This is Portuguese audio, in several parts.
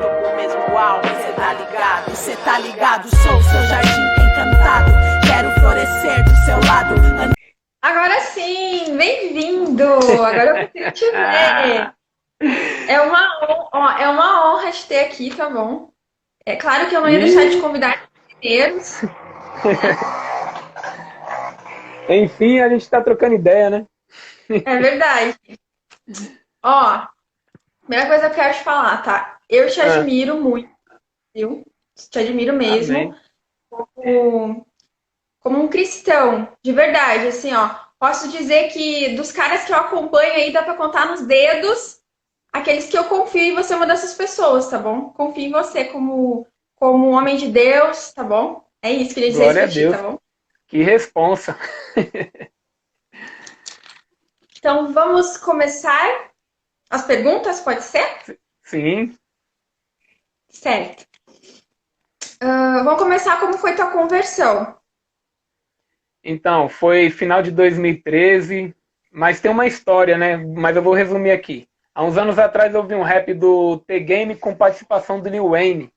tô com o mesmo alvo, cê tá ligado, sou o seu jardim encantado, quero florescer do seu lado. Agora sim, bem-vindo! Agora eu consigo te ver. É uma honra te ter aqui, tá bom? É claro que eu não ia deixar de convidar primeiros. Enfim, a gente tá trocando ideia, né? É verdade. Ó, primeira coisa que eu quero te falar, tá? Eu te Ah, admiro muito, viu? Te admiro mesmo amém. como, como um cristão, de verdade, assim, ó. Posso dizer que dos caras que eu acompanho aí, dá pra contar nos dedos aqueles que eu confio e você é uma dessas pessoas, tá bom? Confio em você como um homem de Deus, tá bom? É isso que eu queria dizer isso Glória a pra ti, Deus. tá bom? Que responsa. Então vamos começar as perguntas, pode ser? Sim. Certo. Vamos começar como foi tua conversão. Então, foi final de 2013, mas tem uma história, né? Mas eu vou resumir aqui. Há uns anos atrás eu vi um rap do T-Game com participação do Lil Wayne,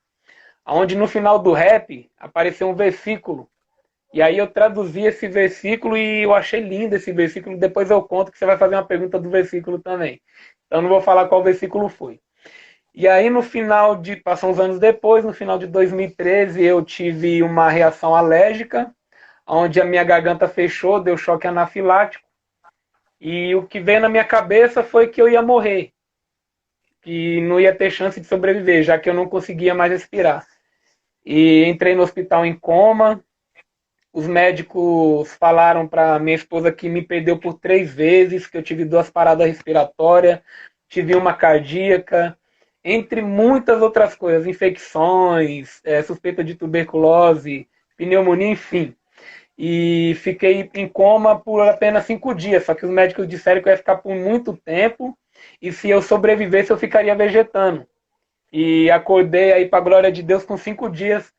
onde no final do rap apareceu um versículo. E aí eu traduzi esse versículo e eu achei lindo esse versículo. Depois eu conto que você vai fazer uma pergunta do versículo também. Então não vou falar qual versículo foi. E aí no final de, passou uns anos depois, no final de 2013, eu tive uma reação alérgica, onde a minha garganta fechou, deu choque anafilático. E o que veio na minha cabeça foi que eu ia morrer, que não ia ter chance de sobreviver, já que eu não conseguia mais respirar. E entrei no hospital em coma. Os médicos falaram para minha esposa que me perdeu por 3 vezes, que eu tive 2 paradas respiratórias, tive uma cardíaca, entre muitas outras coisas, infecções, suspeita de tuberculose, pneumonia, enfim. E fiquei em coma por apenas 5 dias, só que os médicos disseram que eu ia ficar por muito tempo e se eu sobrevivesse eu ficaria vegetando. E acordei aí, para a glória de Deus, com 5 dias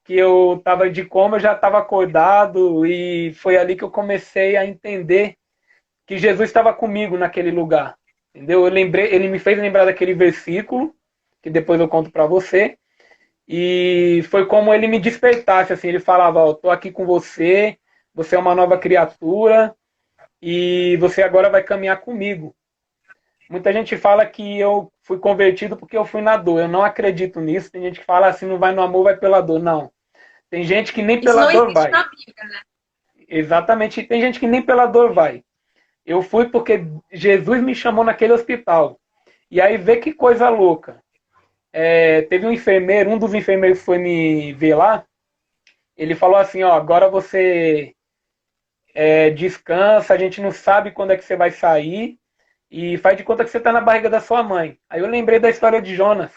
que eu estava de coma, eu já estava acordado e foi ali que eu comecei a entender que Jesus estava comigo naquele lugar. Entendeu? Eu lembrei, ele me fez lembrar daquele versículo, que depois eu conto para você, e foi como ele me despertasse, assim, ele falava, ó, tô aqui com você, você é uma nova criatura e você agora vai caminhar comigo. Muita gente fala que eu fui convertido porque eu fui na dor. Eu não acredito nisso. Tem gente que fala assim, não vai no amor, vai pela dor. Não. Tem gente que nem Isso pela não dor existe vai. na Bíblia, né? Exatamente. Tem gente que nem pela dor vai. Eu fui porque Jesus me chamou naquele hospital. E aí vê que coisa louca. Teve um enfermeiro, um dos enfermeiros foi me ver lá. Ele falou assim, ó, agora você descansa, a gente não sabe quando é que você vai sair e faz de conta que você está na barriga da sua mãe. Aí eu lembrei da história de Jonas.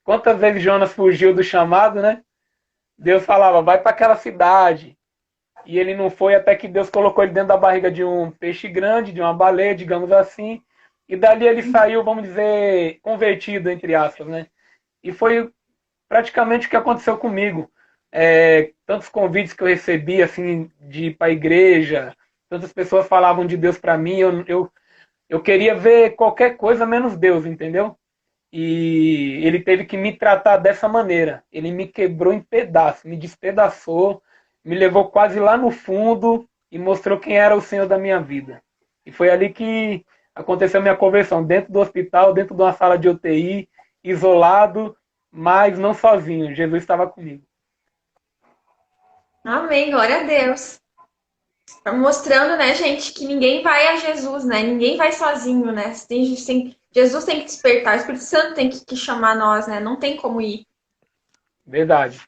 Quantas vezes Jonas fugiu do chamado, né? Deus falava, vai para aquela cidade. E ele não foi até que Deus colocou ele dentro da barriga de um peixe grande, de uma baleia, digamos assim. E dali ele saiu, vamos dizer, convertido, entre aspas, né? E foi praticamente o que aconteceu comigo. Tantos convites que eu recebi, assim, de ir para a igreja, tantas pessoas falavam de Deus para mim, eu queria ver qualquer coisa menos Deus, entendeu? E ele teve que me tratar dessa maneira. Ele me quebrou em pedaços, me despedaçou, me levou quase lá no fundo e mostrou quem era o Senhor da minha vida. E foi ali que aconteceu a minha conversão, dentro do hospital, dentro de uma sala de UTI, isolado, mas não sozinho. Jesus estava comigo. Amém, glória a Deus. Tá mostrando, né, gente, que ninguém vai a Jesus, né? Ninguém vai sozinho, né? Jesus tem que despertar, o Espírito Santo tem que chamar nós, né? Não tem como ir. Verdade.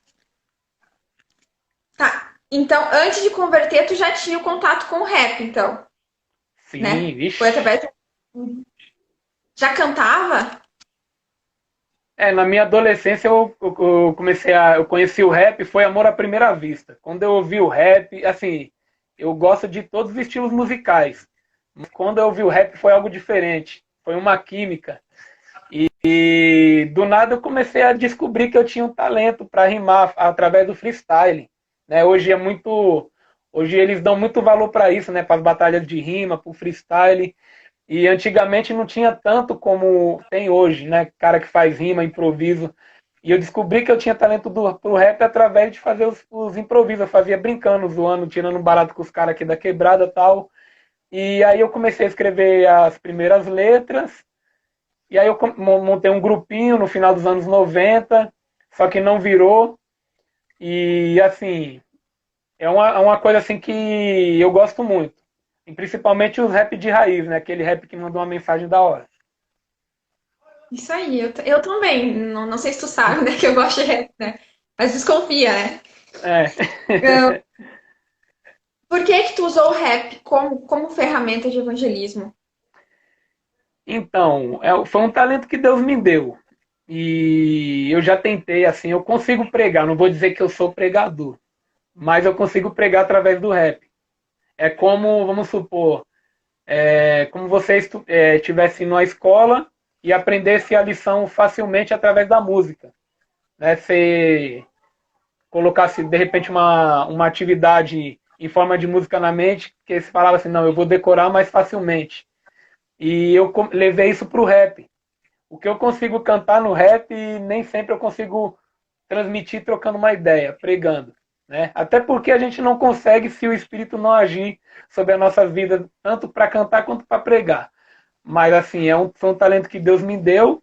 Tá. Então, antes de converter, tu já tinha o contato com o rap, então, Sim, né? Foi vixe. através. Já cantava? Na minha adolescência eu conheci o rap, foi amor à primeira vista. Quando eu ouvi o rap, assim, eu gosto de todos os estilos musicais. Mas quando eu ouvi o rap foi algo diferente. Foi uma química. E do nada eu comecei a descobrir que eu tinha um talento para rimar através do freestyle. Né? Hoje eles dão muito valor para isso, né? Para as batalhas de rima, para o freestyle. E antigamente não tinha tanto como tem hoje, né? Cara que faz rima, improviso. E eu descobri que eu tinha talento pro rap através de fazer os improvisos. Eu fazia brincando, zoando, tirando barato com os caras aqui da quebrada e tal. E aí eu comecei a escrever as primeiras letras. E aí eu montei um grupinho no final dos anos 90, só que não virou. E assim, é uma coisa assim que eu gosto muito. E principalmente os rap de raiz, né? Aquele rap que manda uma mensagem da hora. Isso aí, eu também. Não sei se tu sabe, né, que eu gosto de rap, né? Mas desconfia, né? É. Por que que tu usou o rap como ferramenta de evangelismo? Então, foi um talento que Deus me deu. E eu já tentei, assim, eu consigo pregar. Não vou dizer que eu sou pregador, mas eu consigo pregar através do rap. É como, vamos supor, como você estivesse numa escola e aprendesse a lição facilmente através da música. Né? Você colocasse, de repente, uma atividade em forma de música na mente, que você falava assim, não, eu vou decorar mais facilmente. E eu levei isso para o rap. O que eu consigo cantar no rap, nem sempre eu consigo transmitir trocando uma ideia, pregando. Né? Até porque a gente não consegue se o Espírito não agir sobre a nossa vida, tanto para cantar quanto para pregar. Mas assim, foi um talento que Deus me deu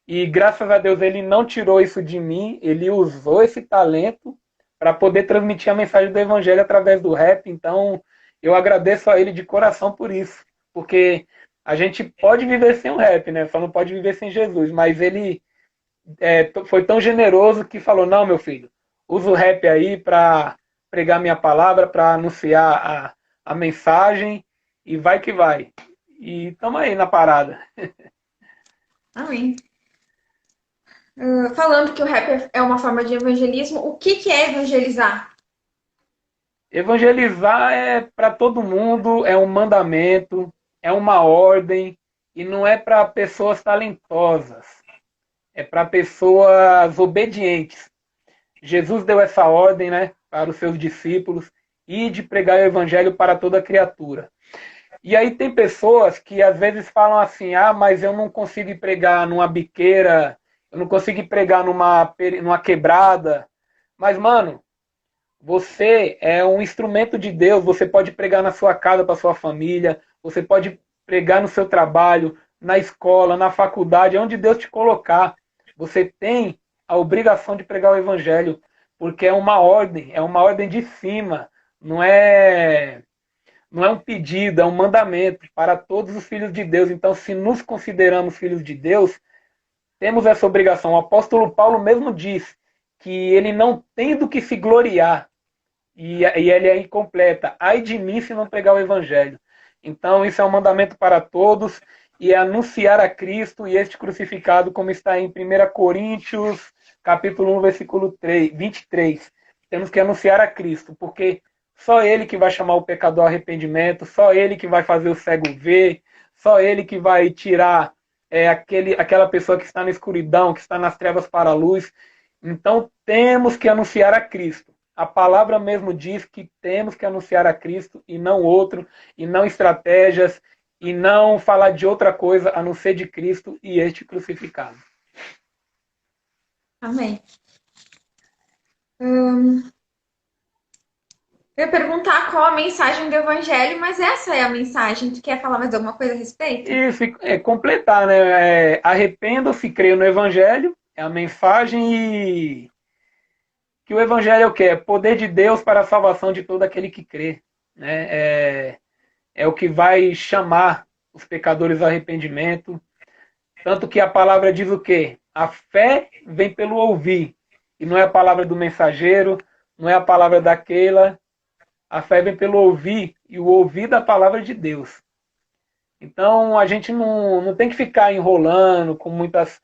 e graças a Deus ele não tirou isso de mim, ele usou esse talento para poder transmitir a mensagem do Evangelho através do rap. Então eu agradeço a ele de coração por isso, porque a gente pode viver sem o rap, né? Só não pode viver sem Jesus, mas ele foi tão generoso que falou, não, meu filho, usa o rap aí para pregar minha palavra, para anunciar a mensagem e vai que vai. E estamos aí na parada. Amém. Falando que o rap é uma forma de evangelismo, o que que é evangelizar? Evangelizar é para todo mundo, é um mandamento, é uma ordem, e não é para pessoas talentosas, é para pessoas obedientes. Jesus deu essa ordem, né, para os seus discípulos e de pregar o evangelho para toda criatura. E aí tem pessoas que às vezes falam assim, mas eu não consigo pregar numa biqueira, eu não consigo pregar numa quebrada. Mas, mano, você é um instrumento de Deus, você pode pregar na sua casa para sua família, você pode pregar no seu trabalho, na escola, na faculdade, onde Deus te colocar. Você tem a obrigação de pregar o evangelho, porque é uma ordem de cima, não é um pedido, é um mandamento para todos os filhos de Deus. Então, se nos consideramos filhos de Deus, temos essa obrigação. O apóstolo Paulo mesmo diz que ele não tem do que se gloriar, e ele é incompleta. Ai de mim se não pregar o evangelho. Então, isso é um mandamento para todos, e é anunciar a Cristo e este crucificado, como está em 1 Coríntios, capítulo 1, versículo 23. Temos que anunciar a Cristo, porque só Ele que vai chamar o pecador ao arrependimento, só Ele que vai fazer o cego ver, só Ele que vai tirar aquela pessoa que está na escuridão, que está nas trevas para a luz. Então, temos que anunciar a Cristo. A palavra mesmo diz que temos que anunciar a Cristo e não outro, e não estratégias, e não falar de outra coisa a não ser de Cristo e este crucificado. Amém. Eu ia perguntar qual a mensagem do evangelho, mas essa é a mensagem. Tu quer falar mais alguma coisa a respeito? Isso, completar, né? Arrependam-se, creiam no Evangelho, é a mensagem, e que o Evangelho é o quê? É poder de Deus para a salvação de todo aquele que crê. Né? É o que vai chamar os pecadores ao arrependimento. Tanto que a palavra diz o quê? A fé vem pelo ouvir. E não é a palavra do mensageiro, não é a palavra daquela. A fé vem pelo ouvir, e o ouvir da palavra de Deus. Então a gente não tem que ficar enrolando com muitas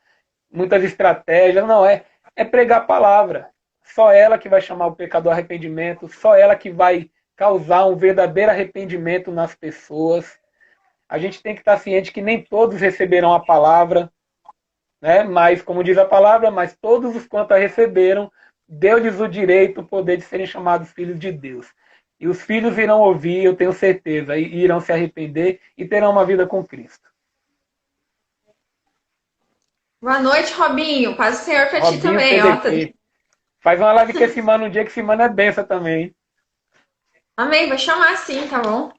estratégias, não, é pregar a palavra. Só ela que vai chamar o pecador ao arrependimento, só ela que vai causar um verdadeiro arrependimento nas pessoas. A gente tem que estar ciente que nem todos receberão a palavra, né? Mas, como diz a palavra, mas todos os quanto a receberam, deu-lhes o direito, o poder de serem chamados filhos de Deus. E os filhos irão ouvir, eu tenho certeza, e irão se arrepender e terão uma vida com Cristo. Boa noite, Robinho. Paz do Senhor pra ti Robinho também, ó. PDT. Faz uma live com esse mano um dia, que esse mano é benção também, hein? Amém, vou chamar sim, tá bom?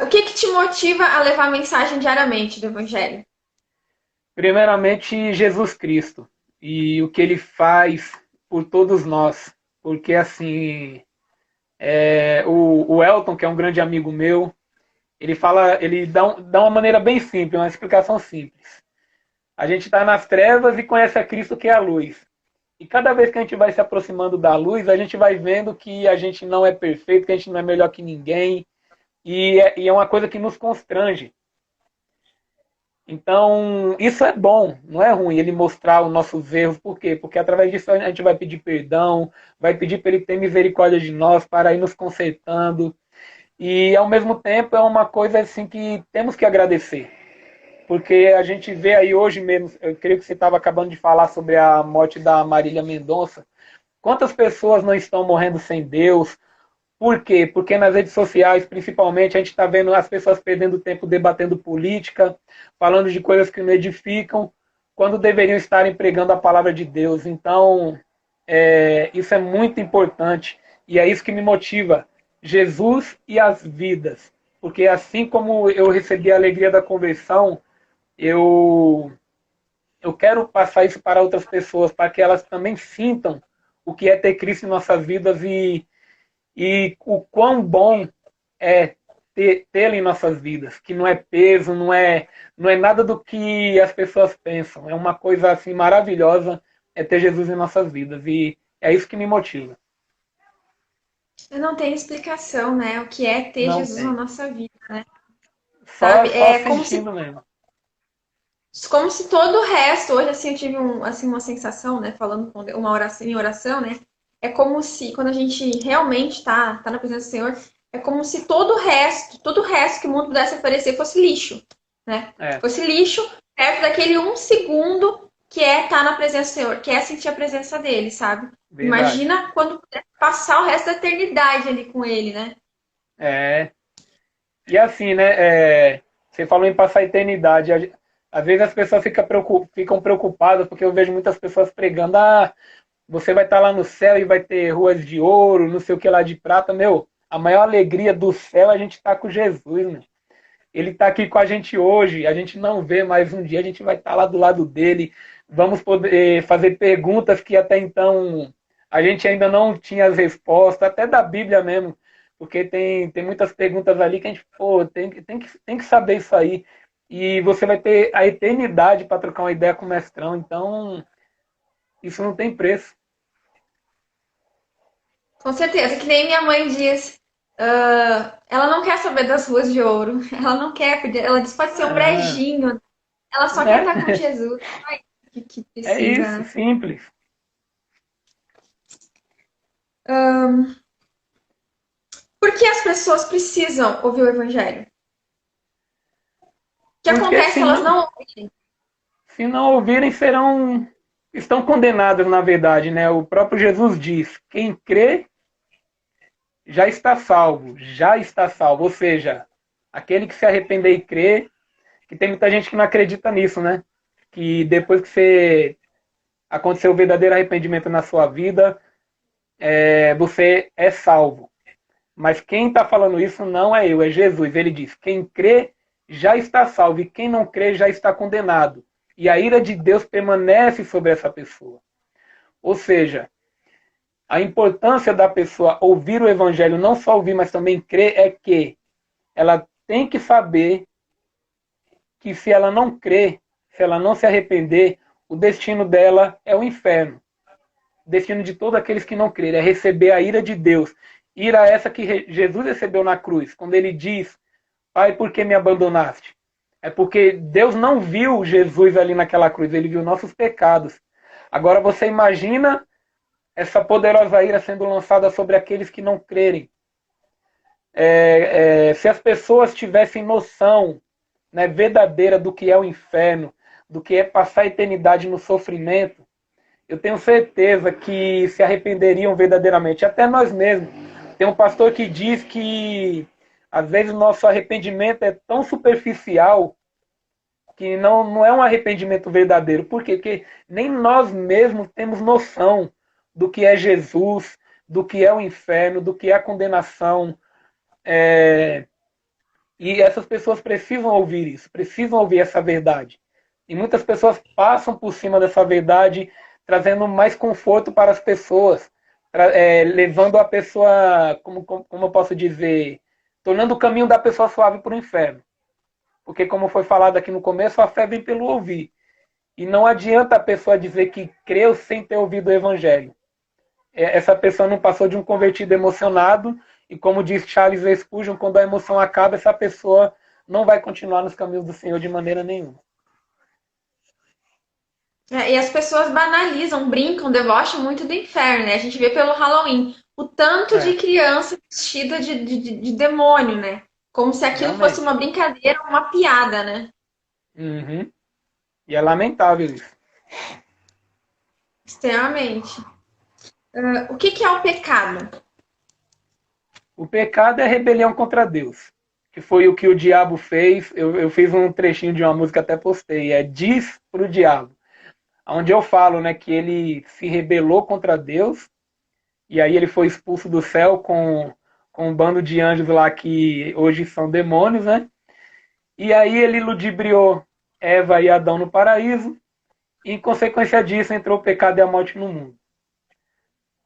O que que te motiva a levar a mensagem diariamente do Evangelho? Primeiramente, Jesus Cristo e o que ele faz por todos nós. Porque, assim, o Elton, que é um grande amigo meu, ele fala, ele dá uma maneira bem simples, uma explicação simples. A gente está nas trevas e conhece a Cristo, que é a luz. E cada vez que a gente vai se aproximando da luz, a gente vai vendo que a gente não é perfeito, que a gente não é melhor que ninguém. E é uma coisa que nos constrange. Então, isso é bom, não é ruim ele mostrar os nossos erros. Por quê? Porque através disso a gente vai pedir perdão, vai pedir para ele ter misericórdia de nós, para ir nos consertando. E, ao mesmo tempo, é uma coisa assim que temos que agradecer. Porque a gente vê aí hoje mesmo, eu creio que você estava acabando de falar sobre a morte da Marília Mendonça. Quantas pessoas não estão morrendo sem Deus? Por quê? Porque nas redes sociais, principalmente, a gente está vendo as pessoas perdendo tempo debatendo política, falando de coisas que não edificam, quando deveriam estar pregando a palavra de Deus. Então, isso é muito importante e é isso que me motiva. Jesus e as vidas. Porque assim como eu recebi a alegria da conversão, eu quero passar isso para outras pessoas, para que elas também sintam o que é ter Cristo em nossas vidas e o quão bom é tê-lo em nossas vidas, que não é peso, não é nada do que as pessoas pensam, é uma coisa assim maravilhosa, é ter Jesus em nossas vidas, e é isso que me motiva. Eu não tenho explicação, né? O que é ter Não Jesus na tem. nossa vida, né? Só Sabe? É sentindo mesmo. como se todo o resto, hoje assim eu tive assim, uma sensação, né? Falando com uma oração em oração, né? É como se, quando a gente realmente tá na presença do Senhor, é como se todo o resto que o mundo pudesse oferecer fosse lixo, né? É, Fosse lixo perto daquele um segundo que é estar na presença do Senhor, que é sentir a presença dele, sabe? verdade. Imagina quando puder passar o resto da eternidade ali com ele, né? É. E assim, né? Você falou em passar a eternidade. Às vezes as pessoas ficam preocupadas, porque eu vejo muitas pessoas pregando, você vai estar lá no céu e vai ter ruas de ouro, não sei o que lá de prata. Meu, a maior alegria do céu é a gente estar com Jesus, né? Ele está aqui com a gente hoje, a gente não vê, mas um dia a gente vai estar lá do lado dele. Vamos poder fazer perguntas que até então a gente ainda não tinha as respostas, até da Bíblia mesmo, porque tem muitas perguntas ali que a gente, pô, tem que saber isso aí. E você vai ter a eternidade para trocar uma ideia com o mestrão, então isso não tem preço. Com certeza, que nem minha mãe diz. Ela não quer saber das ruas de ouro. Ela não quer, ela diz pode ser um Ah, brejinho. Ela só quer estar com né? Jesus. Ai, que É precisa, isso, né? simples. Por que as pessoas precisam ouvir o evangelho? O que Porque acontece se elas não ouvirem? se não ouvirem, estão condenados, na verdade, né? O próprio Jesus diz: quem crê já está salvo, já está salvo. Ou seja, aquele que se arrepender e crer, que tem muita gente que não acredita nisso, né? Que depois que você aconteceu o verdadeiro arrependimento na sua vida, você é salvo. Mas quem está falando isso não é eu, é Jesus. Ele diz: quem crê já está salvo, e quem não crê já está condenado. E a ira de Deus permanece sobre essa pessoa. Ou seja, a importância da pessoa ouvir o evangelho, não só ouvir, mas também crer, é que ela tem que saber que se ela não crer, se ela não se arrepender, o destino dela é o inferno. O destino de todos aqueles que não crerem é receber a ira de Deus. Ira essa que Jesus recebeu na cruz, quando ele diz: Pai, por que me abandonaste? É porque Deus não viu Jesus ali naquela cruz, ele viu nossos pecados. Agora você imagina essa poderosa ira sendo lançada sobre aqueles que não crerem. Se as pessoas tivessem noção, né, verdadeira do que é o inferno, do que é passar a eternidade no sofrimento, eu tenho certeza que se arrependeriam verdadeiramente, até nós mesmos. Tem um pastor que diz que às vezes o nosso arrependimento é tão superficial que não é um arrependimento verdadeiro. Por quê? Porque nem nós mesmos temos noção do que é Jesus, do que é o inferno, do que é a condenação. E essas pessoas precisam ouvir isso, precisam ouvir essa verdade. E muitas pessoas passam por cima dessa verdade, trazendo mais conforto para as pessoas, levando a pessoa, como eu posso dizer, tornando o caminho da pessoa suave para o inferno. Porque, como foi falado aqui no começo, a fé vem pelo ouvir. E não adianta a pessoa dizer que creu sem ter ouvido o evangelho. Essa pessoa não passou de um convertido emocionado, e como diz Charles Spurgeon, quando a emoção acaba, essa pessoa não vai continuar nos caminhos do Senhor de maneira nenhuma. E as pessoas banalizam, brincam, debocham muito do inferno, né? A gente vê pelo Halloween o tanto de criança vestida de demônio, né? Como se aquilo Realmente. fosse uma brincadeira, uma piada, né? Uhum. E é lamentável isso. Extremamente. O que é o pecado? O pecado é a rebelião contra Deus, que foi o que o diabo fez. Eu fiz um trechinho de uma música, até postei, Diz pro Diabo, onde eu falo, né, que ele se rebelou contra Deus, e aí ele foi expulso do céu com um bando de anjos lá que hoje são demônios, né? E aí ele ludibriou Eva e Adão no paraíso, e em consequência disso entrou o pecado e a morte no mundo.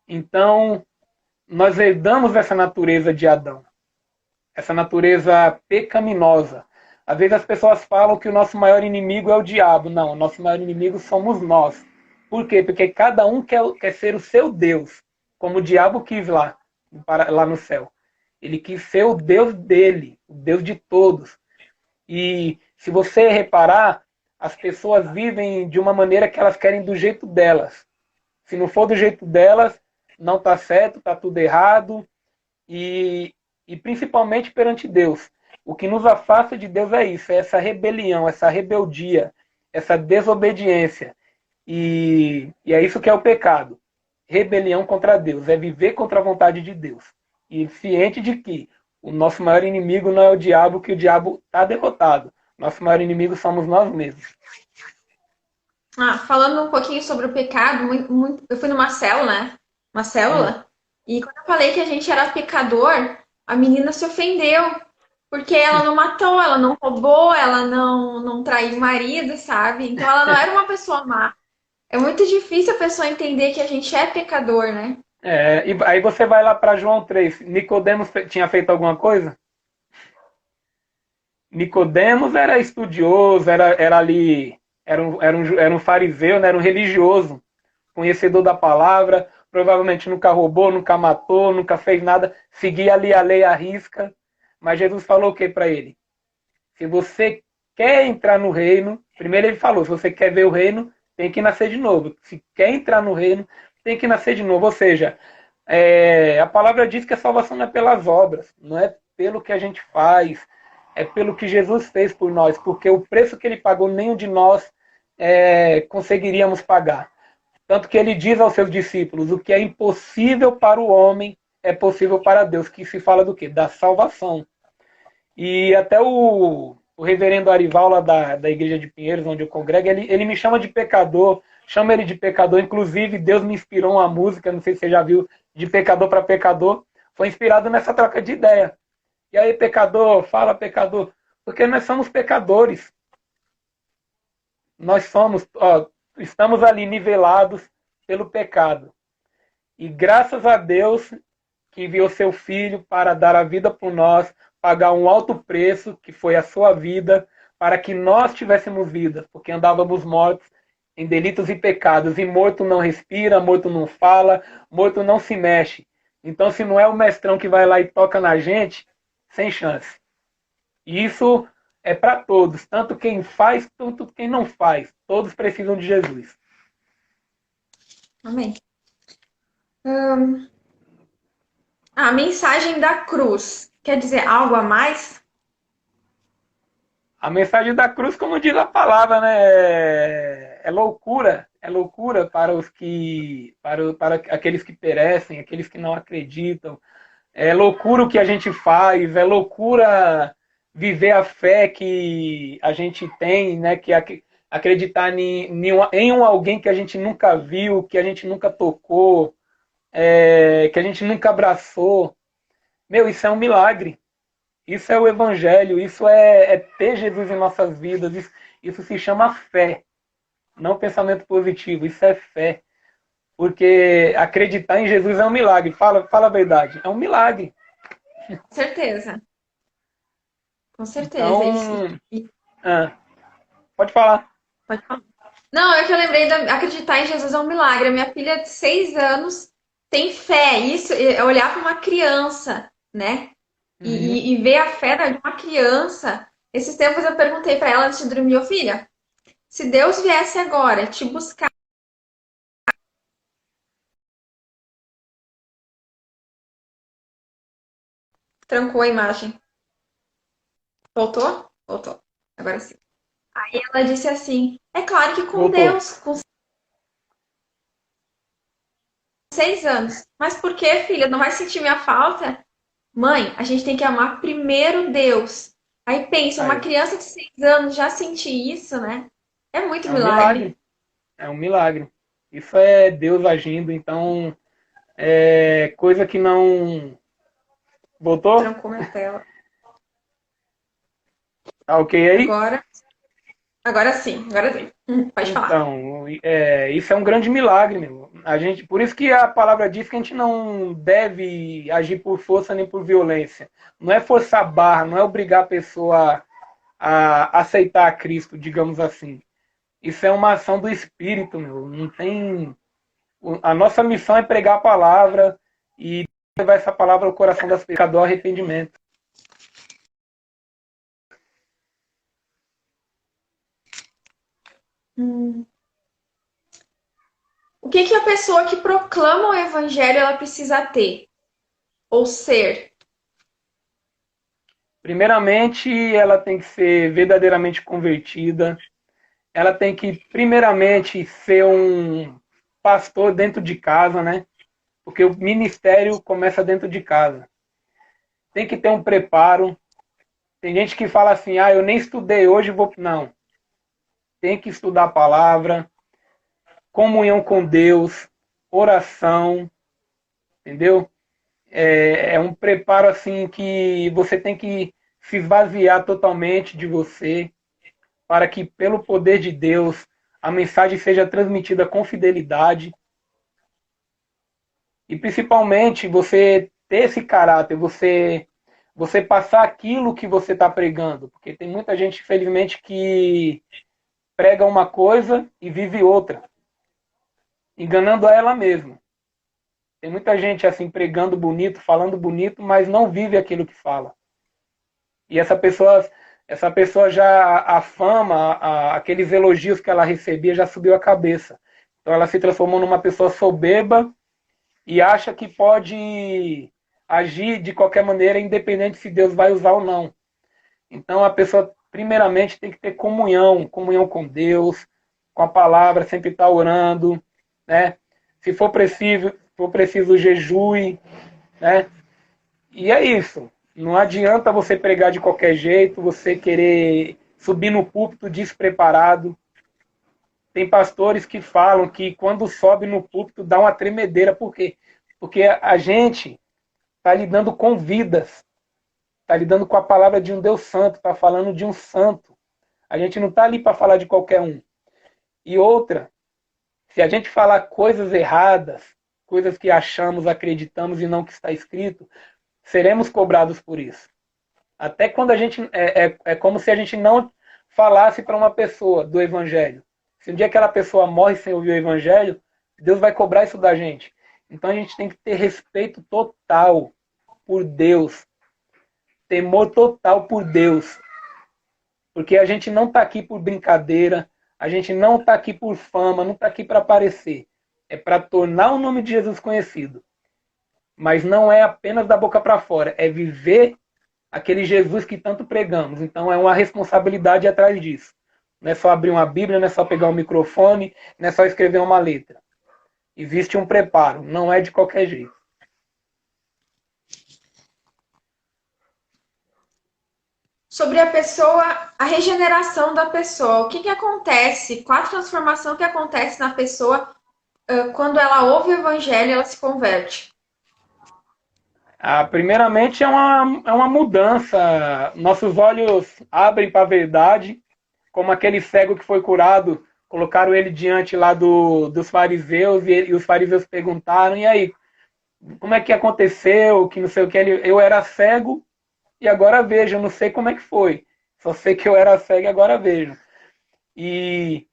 Então, nós herdamos essa natureza de Adão, essa natureza pecaminosa. Às vezes as pessoas falam que o nosso maior inimigo é o diabo. Não, o nosso maior inimigo somos nós. Por quê? Porque cada um quer ser o seu Deus, como o diabo quis lá no céu. Ele quis ser o Deus dele, o Deus de todos. E se você reparar, as pessoas vivem de uma maneira que elas querem do jeito delas. Se não for do jeito delas, não está certo, está tudo errado. E principalmente perante Deus. O que nos afasta de Deus é isso, é essa rebelião, essa rebeldia, essa desobediência. E é isso que é o pecado. Rebelião contra Deus, é viver contra a vontade de Deus. E ciente de que o nosso maior inimigo não é o diabo, que o diabo está derrotado. Nosso maior inimigo somos nós mesmos. Falando um pouquinho sobre o pecado, eu fui numa célula, né? Uma célula, e quando eu falei que a gente era pecador, a menina se ofendeu, porque ela não matou, ela não roubou, ela não traiu o marido, sabe? Então ela não era uma pessoa má. É muito difícil a pessoa entender que a gente é pecador, né? E aí você vai lá para João 3. Nicodemos tinha feito alguma coisa? Nicodemos era estudioso, era ali, era um fariseu, né? Era um religioso, conhecedor da palavra, provavelmente nunca roubou, nunca matou, nunca fez nada, seguia ali a lei à risca. Mas Jesus falou o que para ele? Se você quer entrar no reino, primeiro ele falou, se você quer ver o reino, tem que nascer de novo. Se quer entrar no reino, tem que nascer de novo. Ou seja, a palavra diz que a salvação não é pelas obras, não é pelo que a gente faz, é pelo que Jesus fez por nós, porque o preço que ele pagou, nenhum de nós conseguiríamos pagar. Tanto que ele diz aos seus discípulos, o que é impossível para o homem é possível para Deus, que se fala do quê? Da salvação. E até o reverendo Arival, lá da igreja de Pinheiros, onde eu congrego, ele me chama de pecador, chama ele de pecador, inclusive Deus me inspirou uma música, não sei se você já viu, de pecador para pecador, foi inspirado nessa troca de ideia. E aí, pecador, fala pecador, porque nós somos pecadores. Nós somos, estamos ali nivelados pelo pecado. E graças a Deus que enviou seu Filho para dar a vida por nós, pagar um alto preço, que foi a sua vida, para que nós tivéssemos vida, porque andávamos mortos em delitos e pecados, e morto não respira, morto não fala, morto não se mexe. Então, se não é o mestrão que vai lá e toca na gente, sem chance. E isso é para todos, tanto quem faz, tanto quem não faz. Todos precisam de Jesus. Amém. A mensagem da cruz quer dizer algo a mais? A mensagem da cruz, como diz a palavra, né? É loucura. é loucura para os que, para aqueles que perecem, aqueles que não acreditam. É loucura o que a gente faz, é loucura viver a fé que a gente tem, né? Que acreditar em um alguém que a gente nunca viu, que a gente nunca tocou, que a gente nunca abraçou. Meu, isso é um milagre. Isso é o evangelho, isso é ter Jesus em nossas vidas. Isso se chama fé, não pensamento positivo. Isso é fé. Porque acreditar em Jesus é um milagre. Fala a verdade. É um milagre. Com certeza. Com certeza. Então, pode falar. Pode falar. Não, é que eu lembrei de acreditar em Jesus é um milagre. A minha filha de 6 anos tem fé. Isso é olhar para uma criança, né? E ver a fé de uma criança. Esses tempos eu perguntei para ela antes de dormir, ô filha, se Deus viesse agora te buscar. Trancou a imagem. Voltou? Voltou. Agora sim. Aí ela disse assim: é claro que com Voltou. Deus, com 6 anos. Mas por que, filha? Não vai sentir minha falta? Mãe, a gente tem que amar primeiro Deus. Aí pensa, uma Aí, criança de 6 anos já sentir isso, né? É muito é um milagre. milagre. É um milagre. Isso é Deus agindo. Então, é coisa que não. Voltou? Trancou minha tela. Tá ok aí? Agora sim, agora sim. Pode falar. Então, isso é um grande milagre, meu. Por isso que a palavra diz que a gente não deve agir por força nem por violência. Não é forçar a barra, não é obrigar a pessoa a aceitar a Cristo, digamos assim. Isso é uma ação do Espírito, meu. Não tem. A nossa missão é pregar a palavra e levar essa palavra ao coração das pessoas do arrependimento. O que a pessoa que proclama o evangelho ela precisa ter? Ou ser? Primeiramente, ela tem que ser verdadeiramente convertida. Ela tem que, primeiramente, ser um pastor dentro de casa, né? Porque o ministério começa dentro de casa. Tem que ter um preparo. Tem gente que fala assim, eu nem estudei hoje, vou... Não. Tem que estudar a palavra, comunhão com Deus, oração, entendeu? É um preparo assim que você tem que se esvaziar totalmente de você para que, pelo poder de Deus, a mensagem seja transmitida com fidelidade. E principalmente você ter esse caráter, você passar aquilo que você está pregando. Porque tem muita gente, infelizmente, que prega uma coisa e vive outra, enganando a ela mesma. Tem muita gente assim pregando bonito, falando bonito, mas não vive aquilo que fala. E essa pessoa já, a fama, aqueles elogios que ela recebia já subiu a cabeça. Então ela se transformou numa pessoa soberba e acha que pode agir de qualquer maneira, independente se Deus vai usar ou não. Então a pessoa, primeiramente, tem que ter comunhão com Deus, com a palavra, sempre estar orando, né? Se for preciso jejue, né? E é isso. Não adianta você pregar de qualquer jeito, você querer subir no púlpito despreparado. Tem pastores que falam que quando sobe no púlpito dá uma tremedeira. Por quê? Porque a gente está lidando com vidas, está lidando com a palavra de um Deus santo, está falando de um santo. A gente não está ali para falar de qualquer um. E outra, se a gente falar coisas erradas, coisas que achamos, acreditamos e não que está escrito, seremos cobrados por isso. Até quando a gente... É como se a gente não falasse para uma pessoa do Evangelho. Se um dia aquela pessoa morre sem ouvir o Evangelho, Deus vai cobrar isso da gente. Então a gente tem que ter respeito total por Deus. Temor total por Deus. Porque a gente não está aqui por brincadeira, a gente não está aqui por fama, não está aqui para aparecer. É para tornar o nome de Jesus conhecido. Mas não é apenas da boca para fora, é viver aquele Jesus que tanto pregamos. Então é uma responsabilidade atrás disso. Não é só abrir uma Bíblia, não é só pegar um microfone, não é só escrever uma letra. Existe um preparo, não é de qualquer jeito. Sobre a pessoa, a regeneração da pessoa. O que que acontece? Qual a transformação que acontece na pessoa quando ela ouve o evangelho e ela se converte? Primeiramente, é uma mudança. Nossos olhos abrem para a verdade, como aquele cego que foi curado, colocaram ele diante lá dos fariseus, e os fariseus perguntaram, e aí, como é que aconteceu, que não sei o que, eu era cego e agora vejo, eu não sei como é que foi, só sei que eu era cego e agora vejo. E,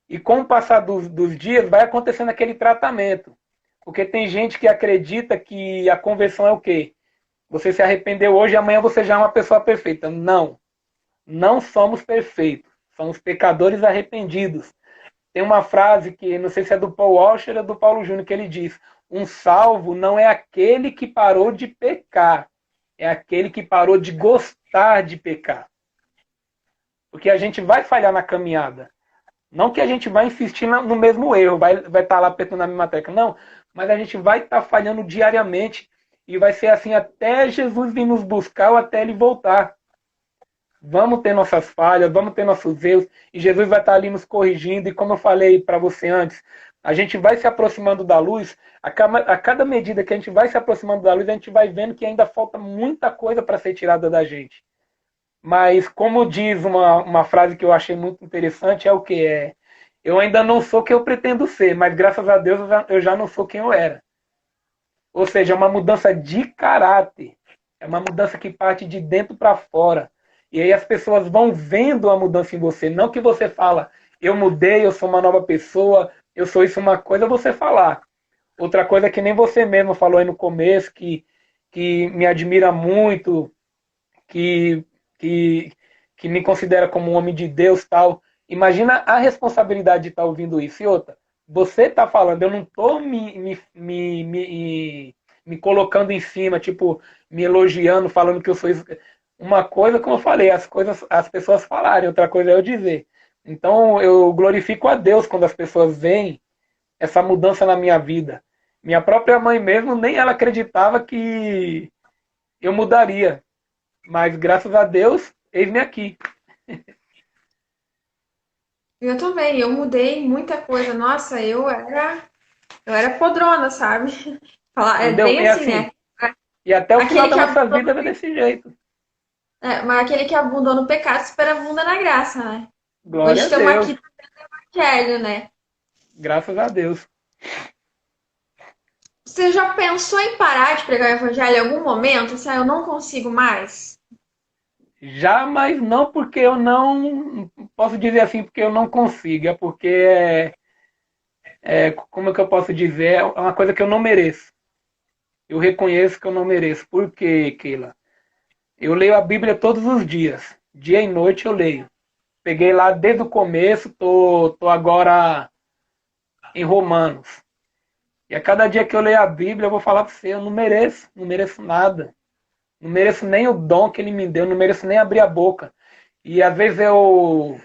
e com o passar dos dias, vai acontecendo aquele tratamento, porque tem gente que acredita que a conversão é o quê? Você se arrependeu hoje e amanhã você já é uma pessoa perfeita. Não, não somos perfeitos, somos pecadores arrependidos. Tem uma frase que, não sei se é do Paul Washer ou do Paulo Júnior, que ele diz: um salvo não é aquele que parou de pecar, é aquele que parou de gostar de pecar. Porque a gente vai falhar na caminhada. Não que a gente vai insistir no mesmo erro, vai estar lá apertando a mesma tecla. Não, mas a gente vai estar falhando diariamente e vai ser assim até Jesus vir nos buscar ou até ele voltar. Vamos ter nossas falhas, vamos ter nossos erros, e Jesus vai estar ali nos corrigindo, e como eu falei para você antes, a gente vai se aproximando da luz, a cada medida que a gente vai se aproximando da luz, a gente vai vendo que ainda falta muita coisa para ser tirada da gente. Mas, como diz uma frase que eu achei muito interessante, é o que? Eu ainda não sou quem eu pretendo ser, mas graças a Deus eu já não sou quem eu era. Ou seja, é uma mudança de caráter, é uma mudança que parte de dentro para fora. E aí as pessoas vão vendo a mudança em você. Não que você fala, eu mudei, eu sou uma nova pessoa, eu sou isso, uma coisa é você falar. Outra coisa é que nem você mesmo falou aí no começo, que me admira muito, que, que, que me considera como um homem de Deus tal. Imagina a responsabilidade de estar ouvindo isso. E outra, você está falando, eu não estou me colocando em cima, tipo, me elogiando, falando que eu sou isso. Uma coisa, como eu falei, as pessoas falarem, outra coisa é eu dizer. Então eu glorifico a Deus quando as pessoas veem essa mudança na minha vida. Minha própria mãe mesmo, nem ela acreditava que eu mudaria. Mas graças a Deus, eis-me aqui. Eu também, eu mudei muita coisa. Nossa, eu era podrona, sabe? Falar, é Entendeu? bem É assim, assim. né? E até o final Aquele da que nossa abundou, vida é desse jeito. mas aquele que abundou no pecado espera abunda na graça, né? Hoje Glória a estamos Deus. aqui no Evangelho, né? Graças a Deus. Você já pensou em parar de pregar o evangelho em algum momento? Assim, eu não consigo mais. Já, mas não porque eu não. Posso dizer assim, porque eu não consigo. É porque como é que eu posso dizer? É uma coisa que eu não mereço. Eu reconheço que eu não mereço. Por quê, Keila? Eu leio a Bíblia todos os dias. Dia e noite eu leio. Peguei lá desde o começo, tô agora em Romanos. E a cada dia que eu leio a Bíblia, eu vou falar para você, eu não mereço nada. Não mereço nem o dom que ele me deu, não mereço nem abrir a boca. E às vezes eu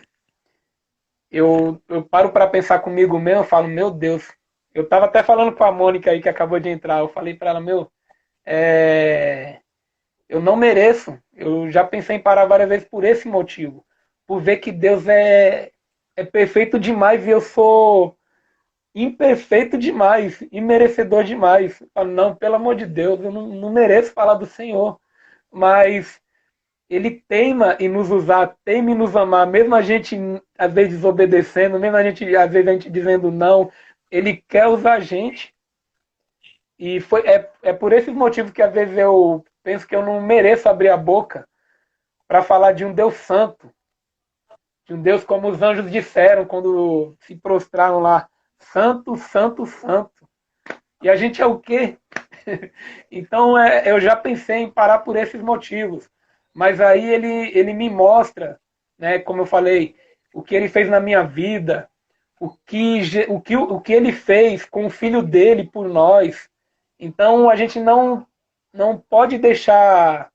paro para pensar comigo mesmo, eu falo, meu Deus. Eu tava até falando com a Mônica aí que acabou de entrar, eu falei para ela, eu não mereço. Eu já pensei em parar várias vezes por esse motivo. Por ver que Deus é perfeito demais e eu sou imperfeito demais, imerecedor demais. Eu falo, não, pelo amor de Deus, eu não mereço falar do Senhor. Mas ele teima em nos usar, teima em nos amar, mesmo a gente às vezes desobedecendo, mesmo às vezes a gente dizendo não, ele quer usar a gente. E é por esse motivo que às vezes eu penso que eu não mereço abrir a boca para falar de um Deus santo, de um Deus como os anjos disseram quando se prostraram lá, santo, santo, santo. E a gente é o quê? Então eu já pensei em parar por esses motivos. Mas aí ele me mostra, né, como eu falei, o que ele fez na minha vida, o que ele fez com o filho dele por nós. Então a gente não pode deixar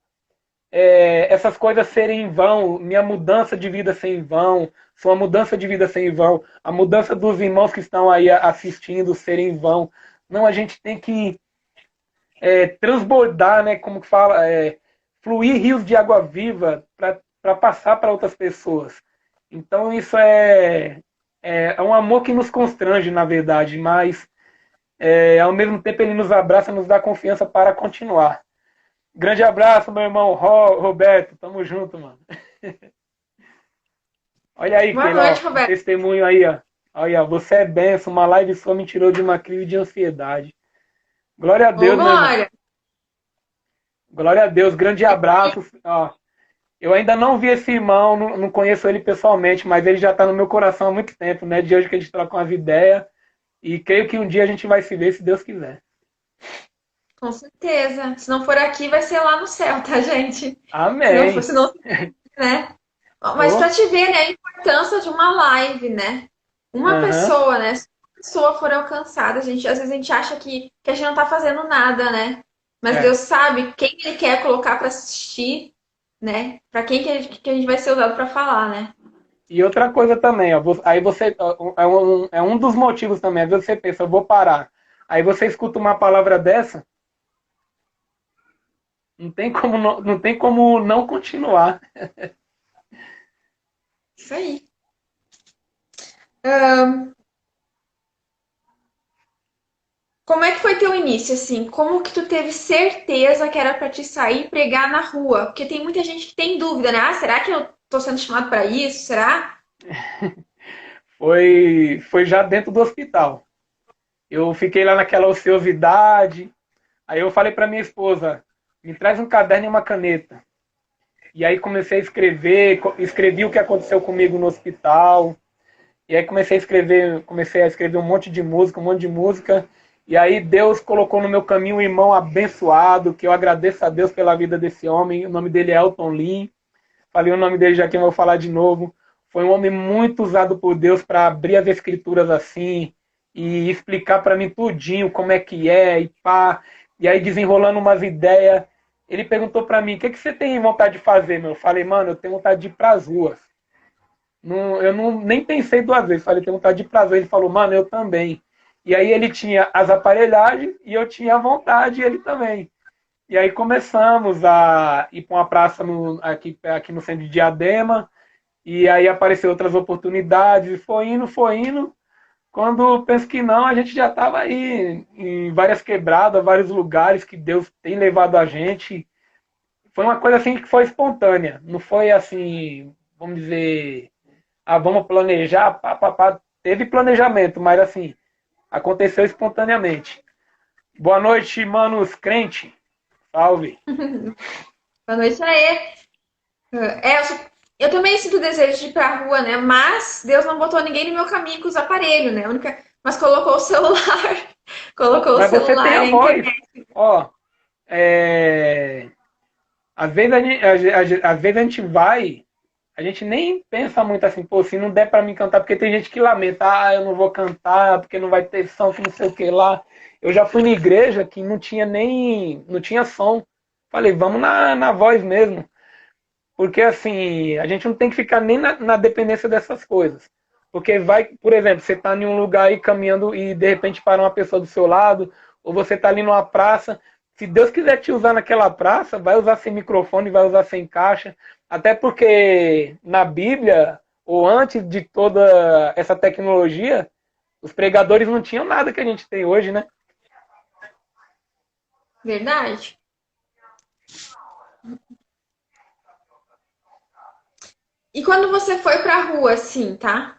essas coisas serem em vão, minha mudança de vida ser em vão, sua mudança de vida ser em vão, a mudança dos irmãos que estão aí assistindo ser em vão. Não, a gente tem que transbordar, né? Como que fala? Fluir rios de água viva para passar para outras pessoas. Então isso é um amor que nos constrange, na verdade, mas ao mesmo tempo ele nos abraça, nos dá confiança para continuar. Grande abraço, meu irmão Roberto. Tamo junto, mano. Olha aí, Boa Keila, noite, ó, um Roberto. testemunho aí, ó. Olha, você é benção, uma live sua me tirou de uma crise de ansiedade. Glória a Ô, Deus, meu irmão. Glória. Glória a Deus, grande abraço. Ó, eu ainda não vi esse irmão, não conheço ele pessoalmente, mas ele já está no meu coração há muito tempo, né? De hoje que a gente troca umas ideias. E creio que um dia a gente vai se ver, se Deus quiser. Com certeza. Se não for aqui, vai ser lá no céu, tá, gente? Se não for, Amém. se não, né? Mas Oh, para te ver, né, a importância de uma live, né? Uma aham, pessoa, né? Se uma pessoa for alcançada, às vezes a gente acha que a gente não tá fazendo nada, né? Mas é. Deus sabe quem Ele quer colocar para assistir, né? Para quem que a gente vai ser usado para falar, né? E outra coisa também, ó, aí você é um dos motivos também, às vezes você pensa, eu vou parar. Aí você escuta uma palavra dessa, não continuar. Isso aí. Como é que foi teu início, assim? Como que tu teve certeza que era para te sair e pregar na rua? Porque tem muita gente que tem dúvida, né? Ah, será que eu tô sendo chamado para isso? Será? Foi já dentro do hospital. Eu fiquei lá naquela ociosidade. Aí eu falei para minha esposa, me traz um caderno e uma caneta. E aí comecei a escrever, escrevi o que aconteceu comigo no hospital. E aí comecei a escrever um monte de música, um monte de música. E aí Deus colocou no meu caminho um irmão abençoado, que eu agradeço a Deus pela vida desse homem. O nome dele é Elton Lin. Falei o nome dele já que eu vou falar de novo. Foi um homem muito usado por Deus para abrir as escrituras assim e explicar para mim tudinho como é que é e pá. E aí desenrolando umas ideias, ele perguntou para mim: "O que você tem vontade de fazer, meu?" Eu falei: "Mano, eu tenho vontade de ir para as ruas." Não, eu não, nem pensei duas vezes. Falei: "Tenho vontade de ir para as ruas." Ele falou: "Mano, eu também." E aí ele tinha as aparelhagens e eu tinha a vontade, e ele também. E aí começamos a ir para uma praça aqui no centro de Diadema, e aí apareceram outras oportunidades, e foi indo, foi indo. Quando penso que não, a gente já estava aí em várias quebradas, vários lugares que Deus tem levado a gente. Foi uma coisa assim que foi espontânea, não foi assim, vamos dizer, vamos planejar, pá, pá, pá. Teve planejamento, mas assim, aconteceu espontaneamente. Boa noite, manos crente. Salve. Boa noite aí. Eu também sinto desejo de ir pra rua, né? Mas Deus não botou ninguém no meu caminho com os aparelhos, né? Mas colocou o celular. Colocou o Mas você tem celular a e a voz. internet. Ó, às vezes às vezes a gente vai, a gente nem pensa muito assim, pô, se não der pra mim cantar, porque tem gente que lamenta, eu não vou cantar, porque não vai ter som, que não sei o que lá. Eu já fui na igreja que não tinha som. Falei, vamos na voz mesmo. Porque assim, a gente não tem que ficar nem na dependência dessas coisas. Porque vai, por exemplo, você está em um lugar aí caminhando e de repente para uma pessoa do seu lado, ou você está ali numa praça. Se Deus quiser te usar naquela praça, vai usar sem microfone, vai usar sem caixa. Até porque na Bíblia, ou antes de toda essa tecnologia, os pregadores não tinham nada que a gente tem hoje, né? Verdade. E quando você foi pra rua, assim, tá?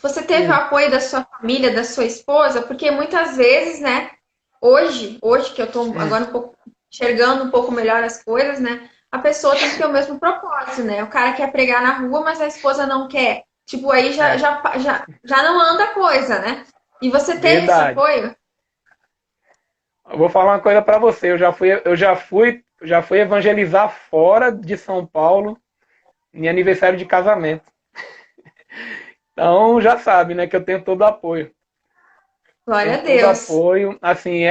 Você teve o Hum, apoio da sua família, da sua esposa? Porque muitas vezes, né? Hoje que eu tô hum, agora um pouco enxergando um pouco melhor as coisas, né? A pessoa tem que ter o mesmo propósito, né? O cara quer pregar na rua, mas a esposa não quer. Tipo, aí é, já não anda a coisa, né? E você teve esse verdade. apoio? Eu vou falar uma coisa para você. Eu já fui evangelizar fora de São Paulo em aniversário de casamento. Então já sabe, né, que eu tenho todo o apoio. Glória tem a todo Deus. apoio. Assim,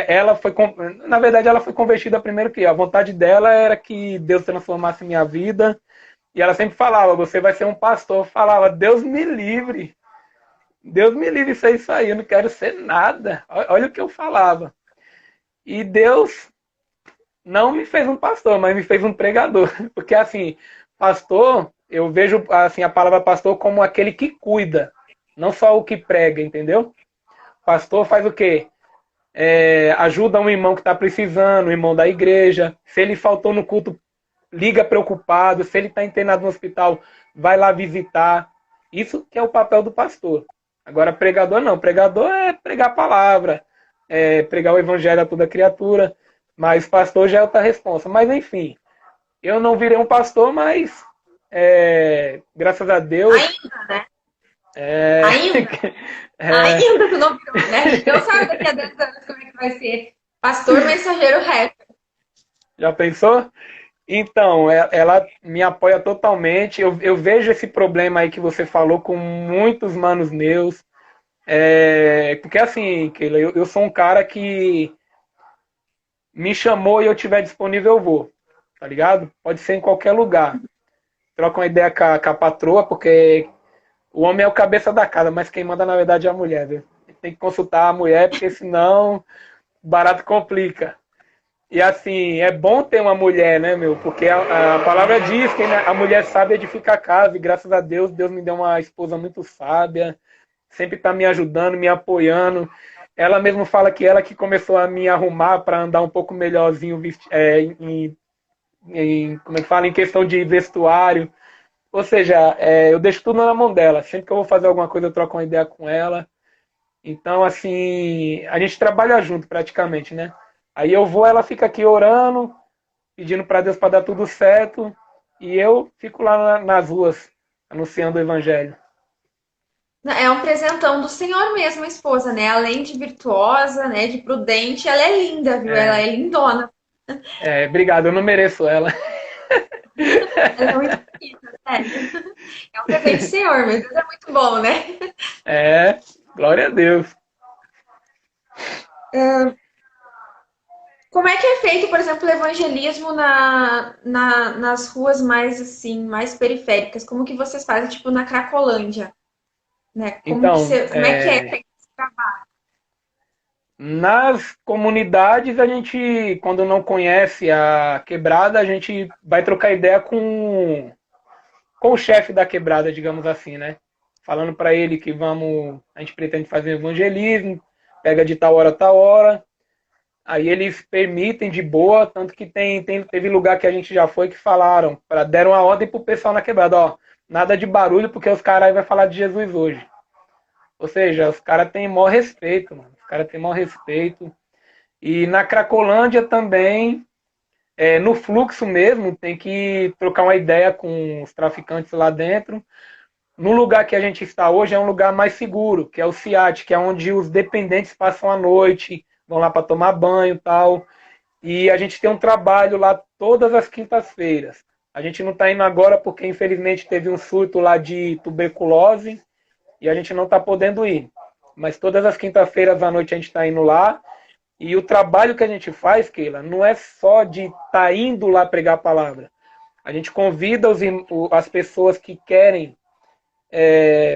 na verdade, ela foi convertida primeiro que a vontade dela era que Deus transformasse minha vida. E ela sempre falava, você vai ser um pastor. Eu falava, Deus me livre isso aí, eu não quero ser nada. Olha o que eu falava. E Deus não me fez um pastor, mas me fez um pregador. Porque assim, pastor, eu vejo assim a palavra pastor como aquele que cuida, não só o que prega, entendeu? Pastor faz o quê? Ajuda um irmão que está precisando, um irmão da igreja. Se ele faltou no culto, liga preocupado. Se ele está internado no hospital, vai lá visitar. Isso que é o papel do pastor. Agora, pregador não. Pregador é pregar a palavra, pregar o evangelho a toda criatura. Mas pastor já é outra responsa. Mas, enfim, eu não virei um pastor, mas graças a Deus. Ainda, né? É, Ainda. Ainda tu não virou, né? A gente não sabe daqui a 10 anos como é que vai ser. Pastor, mensageiro, rapper. já pensou? Então, ela me apoia totalmente. Eu vejo esse problema aí que você falou com muitos manos meus. Porque assim, Keila, eu sou um cara que me chamou e eu tiver disponível, eu vou. Tá ligado? Pode ser em qualquer lugar. Troca uma ideia com a patroa, porque o homem é o cabeça da casa, mas quem manda na verdade é a mulher, viu? Tem que consultar a mulher, porque senão o barato complica. E assim, é bom ter uma mulher, né, meu? Porque a palavra diz que a mulher sábia edifica a casa, e graças a Deus, Deus me deu uma esposa muito sábia, sempre tá me ajudando, me apoiando. Ela mesmo fala que ela que começou a me arrumar para andar um pouco melhorzinho como é que fala, em questão de vestuário. Ou seja, eu deixo tudo na mão dela. Sempre que eu vou fazer alguma coisa, eu troco uma ideia com ela. Então, assim, a gente trabalha junto praticamente, né? Aí eu vou, ela fica aqui orando, pedindo para Deus para dar tudo certo, e eu fico lá nas ruas anunciando o evangelho. É um presentão do Senhor mesmo, a esposa, né? Além de virtuosa, né? De prudente, ela é linda, viu? Ela É, é lindona. obrigado, eu não mereço ela. Ela é muito bonita, sério. É um presente do Senhor, mas Deus é muito bom, né? Glória a Deus. Como é que é feito, por exemplo, o evangelismo nas ruas mais assim, mais periféricas? Como que vocês fazem, tipo, na Cracolândia, né? Então, Como é que é feito esse trabalho? nas comunidades, a gente, quando não conhece a quebrada, a gente vai trocar ideia com o chefe da quebrada, digamos assim, né? Falando para ele que a gente pretende fazer evangelismo, pega de tal hora a tal hora. Aí eles permitem de boa, tanto que teve lugar que a gente já foi que falaram, deram a ordem pro pessoal na quebrada, ó, nada de barulho porque os caras aí vai falar de Jesus hoje. Ou seja, os caras têm maior respeito, mano. Os caras têm maior respeito. E na Cracolândia também, no fluxo mesmo, tem que trocar uma ideia com os traficantes lá dentro. No lugar que a gente está hoje é um lugar mais seguro, que é o CIAT, que é onde os dependentes passam a noite, vão lá para tomar banho e tal. E a gente tem um trabalho lá todas as quintas-feiras. A gente não está indo agora porque, infelizmente, teve um surto lá de tuberculose e a gente não está podendo ir. Mas todas as quintas-feiras à noite a gente está indo lá. E o trabalho que a gente faz, Keila, não é só de estar indo lá pregar a palavra. A gente convida as pessoas que querem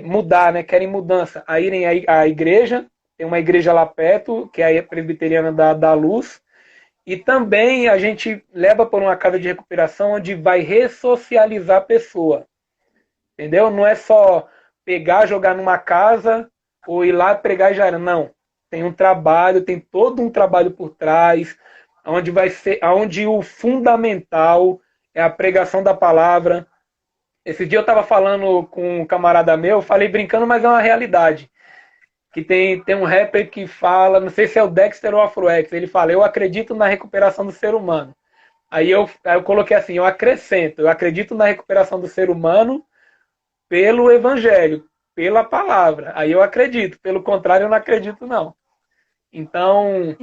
mudar, né, querem mudança, a irem à igreja. Tem uma igreja lá perto, que é a presbiteriana da Luz. E também a gente leva por uma casa de recuperação onde vai ressocializar a pessoa. Entendeu? Não é só pegar, jogar numa casa ou ir lá pregar e já era. Não. Tem um trabalho, tem todo um trabalho por trás, onde o fundamental é a pregação da palavra. Esse dia eu estava falando com um camarada meu, falei brincando, mas é uma realidade. Que tem um rapper que fala, não sei se é o Dexter ou o Afroex, ele fala, eu acredito na recuperação do ser humano. Aí eu coloquei assim, eu acredito na recuperação do ser humano pelo evangelho, pela palavra. Aí eu acredito, pelo contrário eu não acredito não. Então,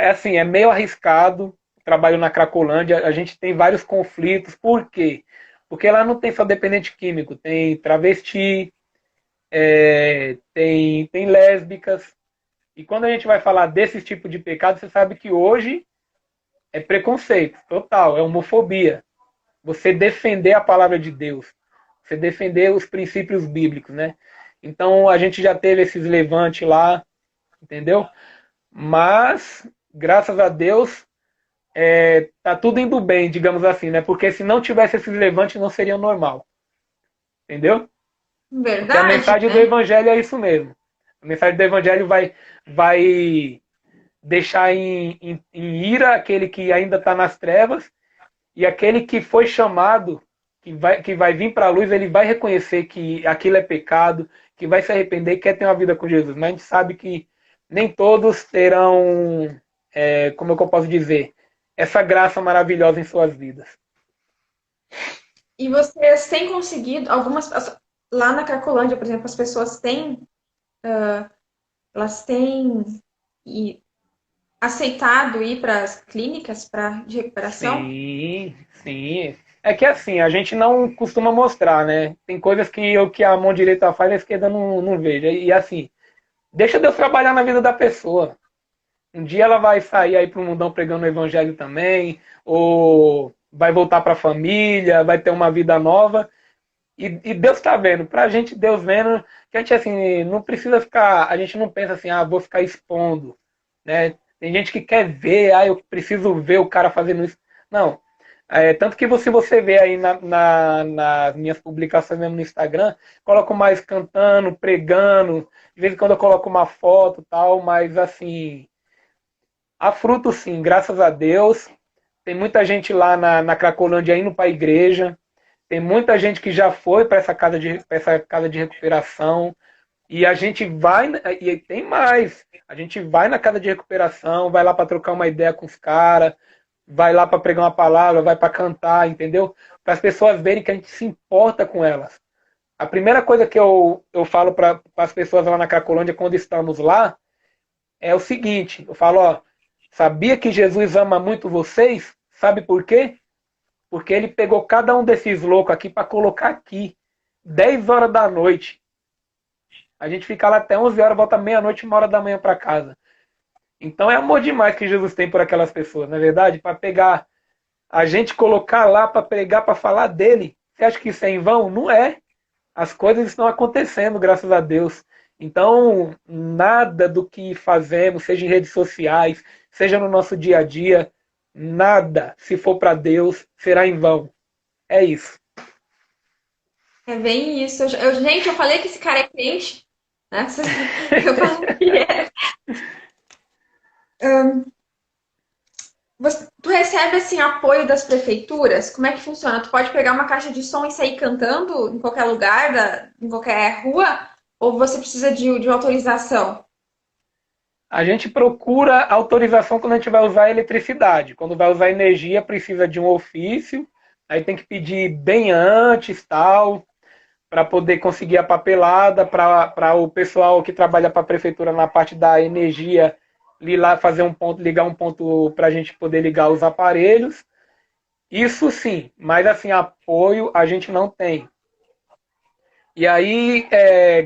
assim, é meio arriscado o trabalho na Cracolândia, a gente tem vários conflitos, por quê? Porque lá não tem só dependente químico, tem travesti, tem lésbicas. E quando a gente vai falar desse tipo de pecado, você sabe que hoje é preconceito total, é homofobia. Você defender a palavra de Deus, você defender os princípios bíblicos, né? Então a gente já teve esses levantes lá, entendeu? Mas, graças a Deus, tá tudo indo bem, digamos assim, né? Porque se não tivesse esses levantes, não seria normal. Entendeu? Porque a Verdade, mensagem do né? Evangelho é isso mesmo. A mensagem do Evangelho vai deixar em ira aquele que ainda está nas trevas, e aquele que foi chamado, que vai vir para a luz, ele vai reconhecer que aquilo é pecado, que vai se arrepender e quer ter uma vida com Jesus. Mas a gente sabe que nem todos terão, como é que eu posso dizer, essa graça maravilhosa em suas vidas. E vocês têm conseguido, lá na Cracolândia, por exemplo, as pessoas elas têm aceitado ir para as clínicas de recuperação? Sim, sim. É que assim, a gente não costuma mostrar, né? Tem coisas que a mão direita faz e a esquerda não veja. E assim, deixa Deus trabalhar na vida da pessoa. Um dia ela vai sair aí pro mundão pregando o evangelho também, ou vai voltar para a família, vai ter uma vida nova. E Deus está vendo. Pra gente, Deus vendo, que a gente assim, não precisa ficar, a gente não pensa assim, vou ficar expondo, né? Tem gente que quer ver, eu preciso ver o cara fazendo isso. Não. Tanto que se você vê aí nas minhas publicações mesmo no Instagram, coloco mais cantando, pregando, de vez em quando eu coloco uma foto e tal, mas assim, há fruto sim, graças a Deus. Tem muita gente lá na Cracolândia indo para a igreja. Tem muita gente que já foi para essa casa de recuperação. E a gente vai, e tem mais. A gente vai na casa de recuperação, vai lá para trocar uma ideia com os caras, vai lá para pregar uma palavra, vai para cantar, entendeu? Para as pessoas verem que a gente se importa com elas. A primeira coisa que eu falo para as pessoas lá na Cracolândia quando estamos lá é o seguinte: eu falo, sabia que Jesus ama muito vocês? Sabe por quê? Porque ele pegou cada um desses loucos aqui para colocar aqui. 10 horas da noite. A gente fica lá até 11 horas, volta meia-noite, 1 hora da manhã para casa. Então é amor demais que Jesus tem por aquelas pessoas, não é verdade? Para pegar a gente, colocar lá para pregar, para falar dele. Você acha que isso é em vão? Não é. As coisas estão acontecendo, graças a Deus. Então, nada do que fazemos, seja em redes sociais, seja no nosso dia a dia, nada, se for para Deus, será em vão. É isso. É bem isso. Gente, eu falei que esse cara é crente, né? Eu falei que é. Tu recebe assim apoio das prefeituras? Como é que funciona? Tu pode pegar uma caixa de som e sair cantando em qualquer lugar, em qualquer rua? Ou você precisa de autorização? A gente procura autorização quando a gente vai usar eletricidade. Quando vai usar energia, precisa de um ofício. Aí tem que pedir bem antes, tal, para poder conseguir a papelada, para o pessoal que trabalha para a prefeitura na parte da energia ir lá fazer um ponto, ligar um ponto para a gente poder ligar os aparelhos. Isso sim, mas assim, apoio a gente não tem. E aí,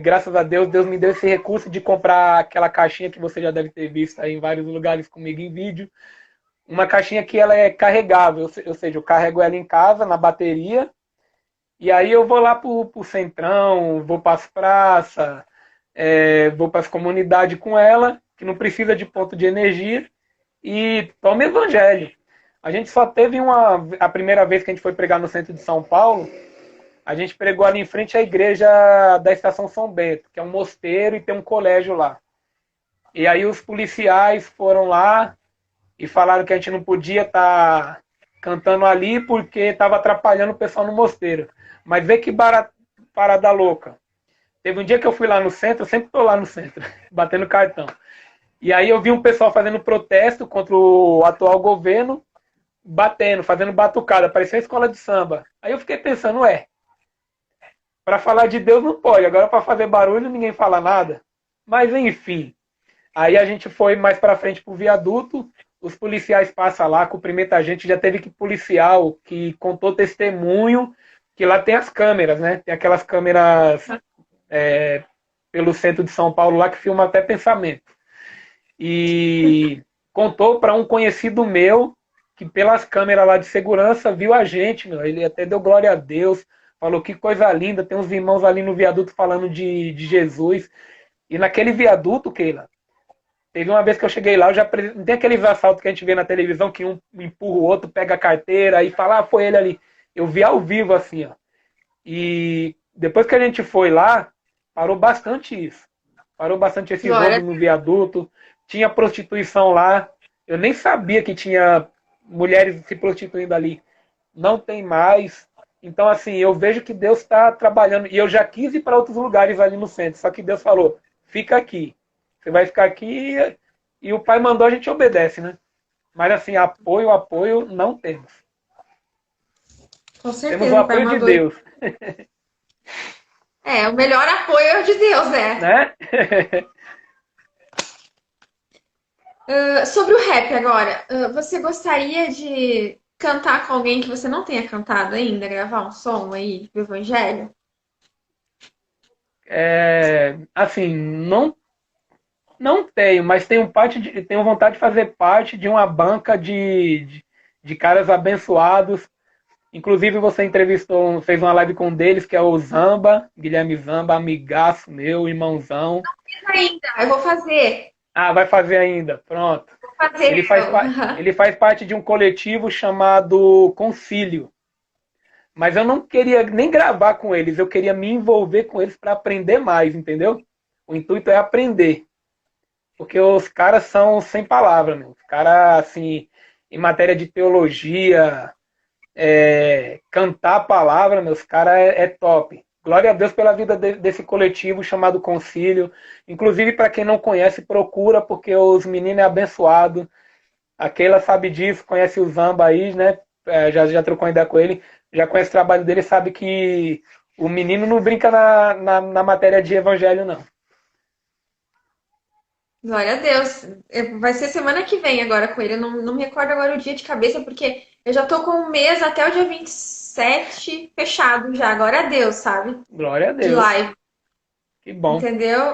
graças a Deus, Deus me deu esse recurso de comprar aquela caixinha que você já deve ter visto aí em vários lugares comigo em vídeo. Uma caixinha que ela é carregável, ou seja, eu carrego ela em casa, na bateria, e aí eu vou lá pro centrão, vou para as praças, vou para as comunidades com ela, que não precisa de ponto de energia, e toma evangelho. A gente só teve a primeira vez que a gente foi pregar no centro de São Paulo, a gente pregou ali em frente à igreja da Estação São Bento, que é um mosteiro e tem um colégio lá. E aí os policiais foram lá e falaram que a gente não podia estar cantando ali porque estava atrapalhando o pessoal no mosteiro. Mas vê que parada louca. Teve um dia que eu fui lá no centro, eu sempre estou lá no centro, batendo cartão. E aí eu vi um pessoal fazendo protesto contra o atual governo, batendo, fazendo batucada, parecia uma escola de samba. Aí eu fiquei pensando, para falar de Deus não pode, agora para fazer barulho ninguém fala nada. Mas enfim, aí a gente foi mais para frente pro viaduto, os policiais passam lá, cumprimentam a gente, já teve que policial que contou testemunho, que lá tem as câmeras, né? Tem aquelas câmeras pelo centro de São Paulo lá que filma até pensamento. E contou para um conhecido meu que pelas câmeras lá de segurança viu a gente, meu. Ele até deu glória a Deus, falou que coisa linda, tem uns irmãos ali no viaduto falando de Jesus. E naquele viaduto, Keila, teve uma vez que eu cheguei lá, não tem aqueles assaltos que a gente vê na televisão que um empurra o outro, pega a carteira e fala, ah, foi ele ali. Eu vi ao vivo assim, ó. E depois que a gente foi lá, parou bastante isso. Parou bastante esses roubos no viaduto. Tinha prostituição lá. Eu nem sabia que tinha mulheres se prostituindo ali. Não tem mais. Então, assim, eu vejo que Deus está trabalhando. E eu já quis ir para outros lugares ali no centro. Só que Deus falou, fica aqui. Você vai ficar aqui e o Pai mandou, a gente obedece, né? Mas, assim, apoio, não temos. Com certeza. Temos o apoio de Deus. O melhor apoio é o de Deus, né? Sobre o rap agora, você gostaria de cantar com alguém que você não tenha cantado ainda? Gravar um som aí do Evangelho? Assim, não tenho, mas tenho vontade de fazer parte de uma banca de caras abençoados. Inclusive você entrevistou, fez uma live com um deles, que é o Zamba, Guilherme Zamba, amigaço meu, irmãozão. Não fiz ainda, eu vou fazer. Ah, vai fazer ainda, pronto. Vou fazer. Ele faz parte de um coletivo chamado Concílio. Mas eu não queria nem gravar com eles, eu queria me envolver com eles para aprender mais, entendeu? O intuito é aprender. Porque os caras são sem palavras, meu. Os caras, assim, em matéria de teologia, cantar a palavra, meus caras é top. Glória a Deus pela vida desse coletivo chamado Concílio. Inclusive, para quem não conhece, procura, porque os meninos é abençoado. A Keila sabe disso, conhece o Zamba aí, né? Já trocou ideia com ele, já conhece o trabalho dele, sabe que o menino não brinca na matéria de evangelho, não. Glória a Deus. Vai ser semana que vem agora com ele. Eu não me recordo agora o dia de cabeça, porque eu já tô com um mês até o dia 27 fechado já. Glória a Deus, sabe? Glória a Deus. De live. Que bom. Entendeu?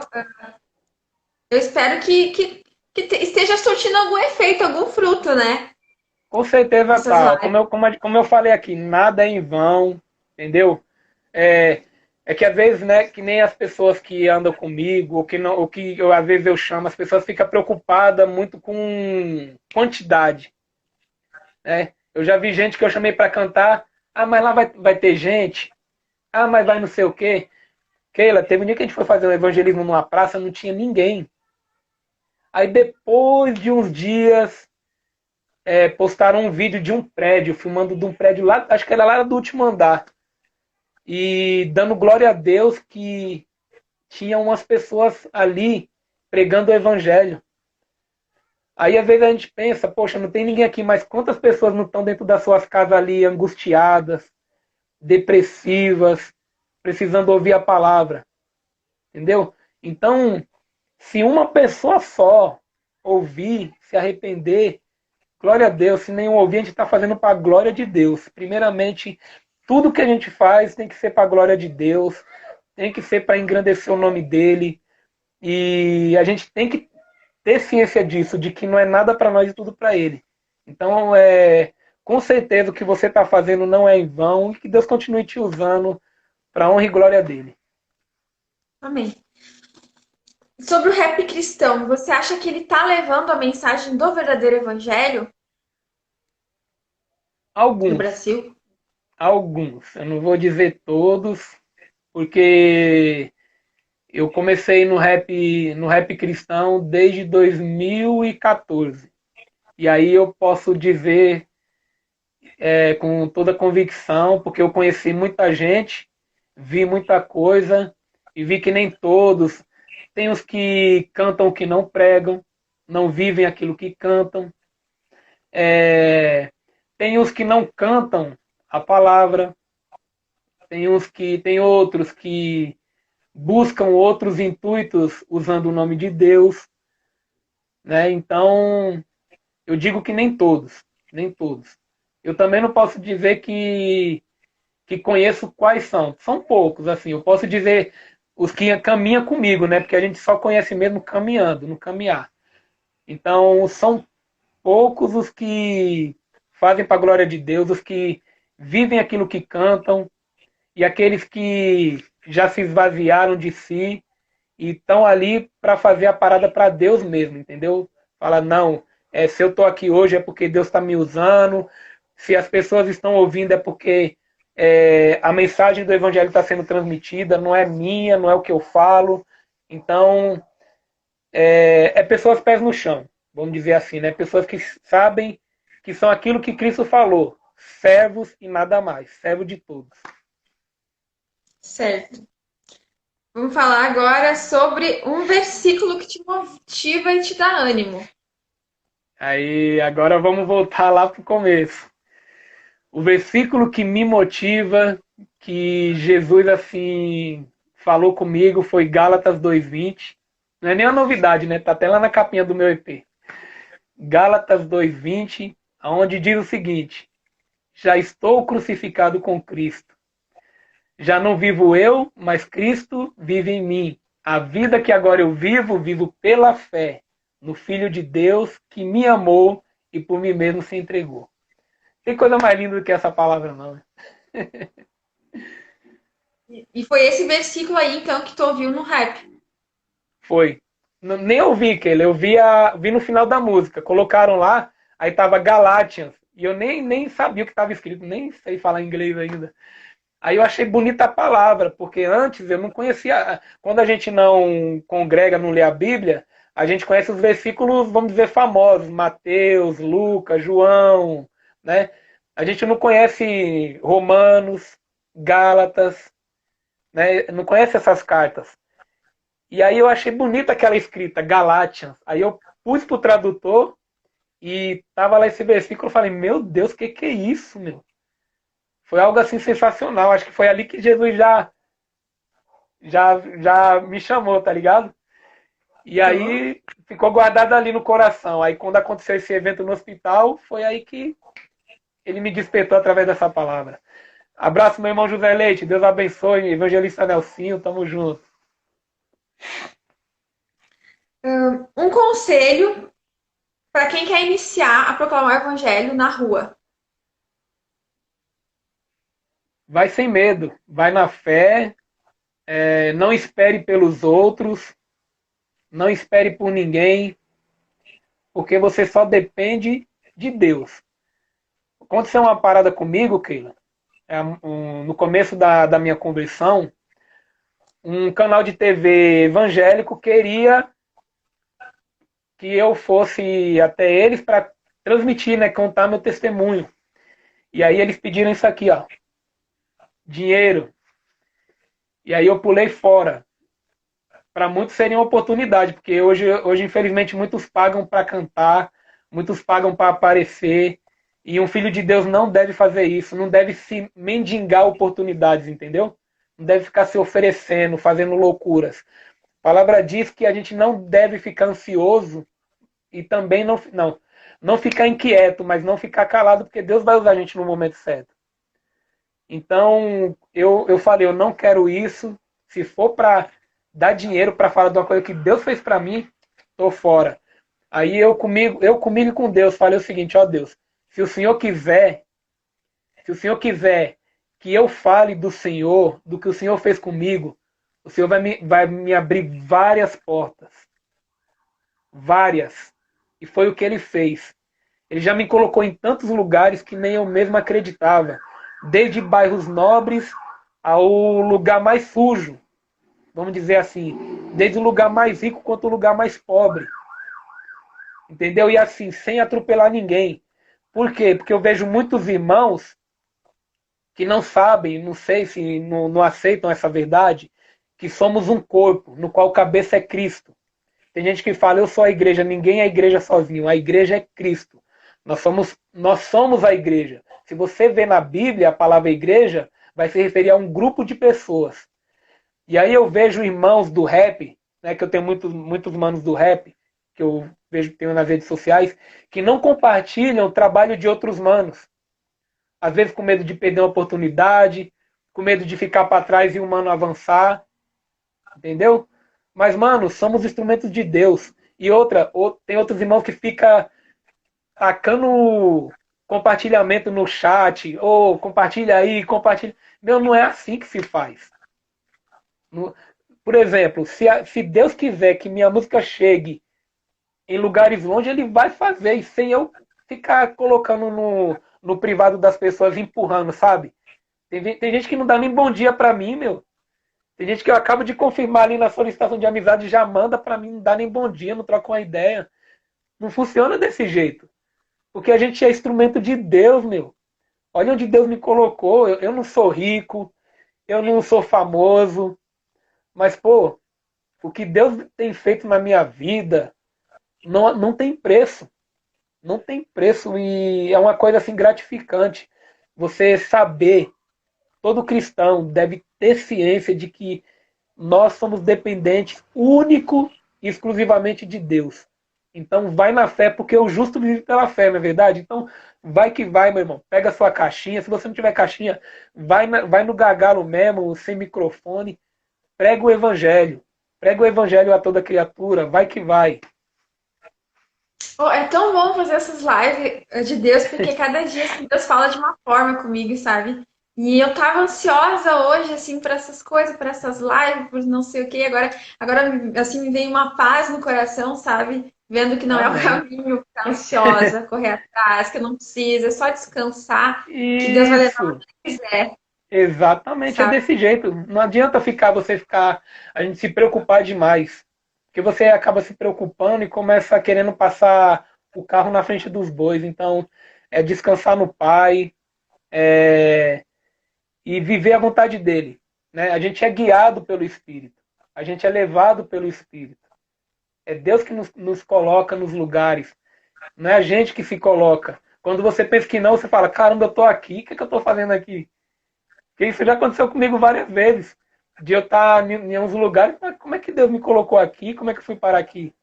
Eu espero que esteja surtindo algum efeito, algum fruto, né? Com certeza tá. Como eu falei aqui, nada é em vão, entendeu? É que às vezes, né, que nem as pessoas que andam comigo, ou que às vezes eu chamo, as pessoas ficam preocupadas muito com quantidade. Né? Eu já vi gente que eu chamei para cantar, mas lá vai ter gente, mas vai não sei o quê. Keila, teve um dia que a gente foi fazer um evangelismo numa praça, não tinha ninguém. Aí depois de uns dias, postaram um vídeo de um prédio, filmando de um prédio lá, acho que era lá do último andar. E dando glória a Deus que tinha umas pessoas ali pregando o evangelho. Aí às vezes a gente pensa, poxa, não tem ninguém aqui, mas quantas pessoas não estão dentro das suas casas ali angustiadas, depressivas, precisando ouvir a palavra. Entendeu? Então, se uma pessoa só ouvir, se arrepender, glória a Deus. Se nenhum ouvir, a gente está fazendo para a glória de Deus. Primeiramente, tudo que a gente faz tem que ser para a glória de Deus, tem que ser para engrandecer o nome dele. E a gente tem que ter ciência disso, de que não é nada para nós e tudo para ele. Então, com certeza o que você está fazendo não é em vão e que Deus continue te usando para a honra e glória dele. Amém. Sobre o rap cristão, você acha que ele está levando a mensagem do verdadeiro evangelho no Brasil? Alguns. Eu não vou dizer todos, porque eu comecei no rap cristão desde 2014. E aí eu posso dizer com toda convicção, porque eu conheci muita gente, vi muita coisa e vi que nem todos. Tem os que cantam o que não pregam, não vivem aquilo que cantam. Tem os que não cantam a palavra. Tem outros que buscam outros intuitos usando o nome de Deus. Né? Então, eu digo que nem todos. Nem todos. Eu também não posso dizer que conheço quais são. São poucos, assim. Eu posso dizer os que caminham comigo, né? Porque a gente só conhece mesmo caminhando, no caminhar. Então, são poucos os que fazem para a glória de Deus, os que vivem aquilo que cantam, e aqueles que já se esvaziaram de si e estão ali para fazer a parada para Deus mesmo, entendeu? Fala, não, se eu estou aqui hoje é porque Deus está me usando, se as pessoas estão ouvindo é porque a mensagem do Evangelho está sendo transmitida, não é minha, não é o que eu falo. Então, pessoas pés no chão, vamos dizer assim, né? Pessoas que sabem que são aquilo que Cristo falou, servos e nada mais, servo de todos. Certo. Vamos falar agora sobre um versículo que te motiva e te dá ânimo. Aí, agora vamos voltar lá para o começo. O versículo que me motiva, que Jesus assim falou comigo, foi Gálatas 2:20. Não é nem uma novidade, né? Tá até lá na capinha do meu EP. Gálatas 2:20, onde diz o seguinte: já estou crucificado com Cristo. Já não vivo eu, mas Cristo vive em mim. A vida que agora eu vivo, vivo pela fé no Filho de Deus que me amou e por mim mesmo se entregou. Tem coisa mais linda do que essa palavra, não. E foi esse versículo aí, então, que tu ouviu no rap. Foi. Nem ouvi, Keila. Eu vi no final da música. Colocaram lá, aí tava Galatians. E eu nem sabia o que estava escrito, nem sei falar inglês ainda. Aí eu achei bonita a palavra, porque antes eu não conhecia. Quando a gente não congrega, não lê a Bíblia, a gente conhece os versículos, vamos dizer, famosos. Mateus, Lucas, João, né? A gente não conhece Romanos, Gálatas, né? Não conhece essas cartas. E aí eu achei bonita aquela escrita, Galatians. Aí eu pus pro tradutor e tava lá esse versículo, eu falei, meu Deus, que é isso, meu? Foi algo assim sensacional. Acho que foi ali que Jesus já me chamou, tá ligado? E aí ficou guardado ali no coração. Aí quando aconteceu esse evento no hospital, foi aí que ele me despertou através dessa palavra. Abraço, meu irmão José Leite. Deus abençoe. Evangelista Nelsinho, tamo junto. Um conselho para quem quer iniciar a proclamar o evangelho na rua. Vai sem medo. Vai na fé. Não espere pelos outros. Não espere por ninguém. Porque você só depende de Deus. Aconteceu uma parada comigo, Keila. No começo da minha conversão, um canal de TV evangélico queria que eu fosse até eles para transmitir, né, contar meu testemunho. E aí eles pediram isso aqui, ó, dinheiro. E aí eu pulei fora. Para muitos seria uma oportunidade, porque hoje infelizmente muitos pagam para cantar, muitos pagam para aparecer, e um filho de Deus não deve fazer isso, não deve se mendigar oportunidades, entendeu? Não deve ficar se oferecendo, fazendo loucuras. A palavra diz que a gente não deve ficar ansioso e também não ficar inquieto, mas não ficar calado, porque Deus vai usar a gente no momento certo. Então, eu falei, eu não quero isso. Se for para dar dinheiro para falar de uma coisa que Deus fez para mim, tô fora. Aí eu comigo e com Deus falei o seguinte, ó Deus, se o Senhor quiser que eu fale do Senhor, do que o Senhor fez comigo, o Senhor vai me abrir várias portas. Várias. E foi o que ele fez. Ele já me colocou em tantos lugares que nem eu mesmo acreditava. Desde bairros nobres ao lugar mais sujo. Vamos dizer assim. Desde o lugar mais rico quanto o lugar mais pobre. Entendeu? E assim, sem atropelar ninguém. Por quê? Porque eu vejo muitos irmãos que não sabem, não sei se não aceitam essa verdade, que somos um corpo, no qual cabeça é Cristo. Tem gente que fala, eu sou a igreja. Ninguém é a igreja sozinho. A igreja é Cristo. Nós somos a igreja. Se você vê na Bíblia a palavra igreja, vai se referir a um grupo de pessoas. E aí eu vejo irmãos do rap, né, que eu tenho muitos manos do rap, que eu vejo que tenho nas redes sociais, que não compartilham o trabalho de outros manos. Às vezes com medo de perder uma oportunidade, com medo de ficar para trás e o mano avançar. entendeu? Mas, mano, somos instrumentos de Deus. E outra, tem outros irmãos que ficam tacando compartilhamento no chat, ou compartilha aí, compartilha. Meu, não é assim que se faz. Por exemplo, se Deus quiser que minha música chegue em lugares longe, ele vai fazer, e sem eu ficar colocando no privado das pessoas, empurrando, sabe? Tem gente que não dá nem bom dia pra mim, meu. Tem gente que eu acabo de confirmar ali na solicitação de amizade, já manda pra mim, não dá nem bom dia, não troca uma ideia. Não funciona desse jeito. Porque a gente é instrumento de Deus, meu. Olha onde Deus me colocou. Eu não sou rico, eu não sou famoso. Mas, pô, o que Deus tem feito na minha vida não tem preço. Não tem preço. E é uma coisa assim gratificante. Você saber, todo cristão deve ter ciência de que nós somos dependentes único e exclusivamente de Deus. Então vai na fé, porque o justo vive pela fé, não é verdade? Então vai que vai, meu irmão. Pega a sua caixinha. Se você não tiver caixinha, vai no gargalo mesmo, sem microfone. Prega o evangelho. Prega o evangelho a toda criatura. Vai que vai. Oh, é tão bom fazer essas lives de Deus, porque cada dia assim, Deus fala de uma forma comigo, sabe? E eu tava ansiosa hoje, assim, para essas coisas, para essas lives, por não sei o quê. Agora, assim, me veio uma paz no coração, sabe? Vendo que não é o Amém. caminho ficar ansiosa, correr atrás, que eu não preciso, é só descansar, que Deus vai levar Isso. onde quiser, Exatamente, é sabe? desse jeito. Não adianta a gente se preocupar demais. Porque você acaba se preocupando e começa querendo passar o carro na frente dos bois. Então, é descansar no Pai, é, e viver a vontade dele. Né? A gente é guiado pelo Espírito. A gente é levado pelo Espírito. É Deus que nos coloca nos lugares. Não é a gente que se coloca. Quando você pensa que não, você fala, caramba, eu tô aqui, o que, é que eu tô fazendo aqui? Porque isso já aconteceu comigo várias vezes. De eu estar em uns lugares, mas como é que Deus me colocou aqui? Como é que eu fui parar aqui?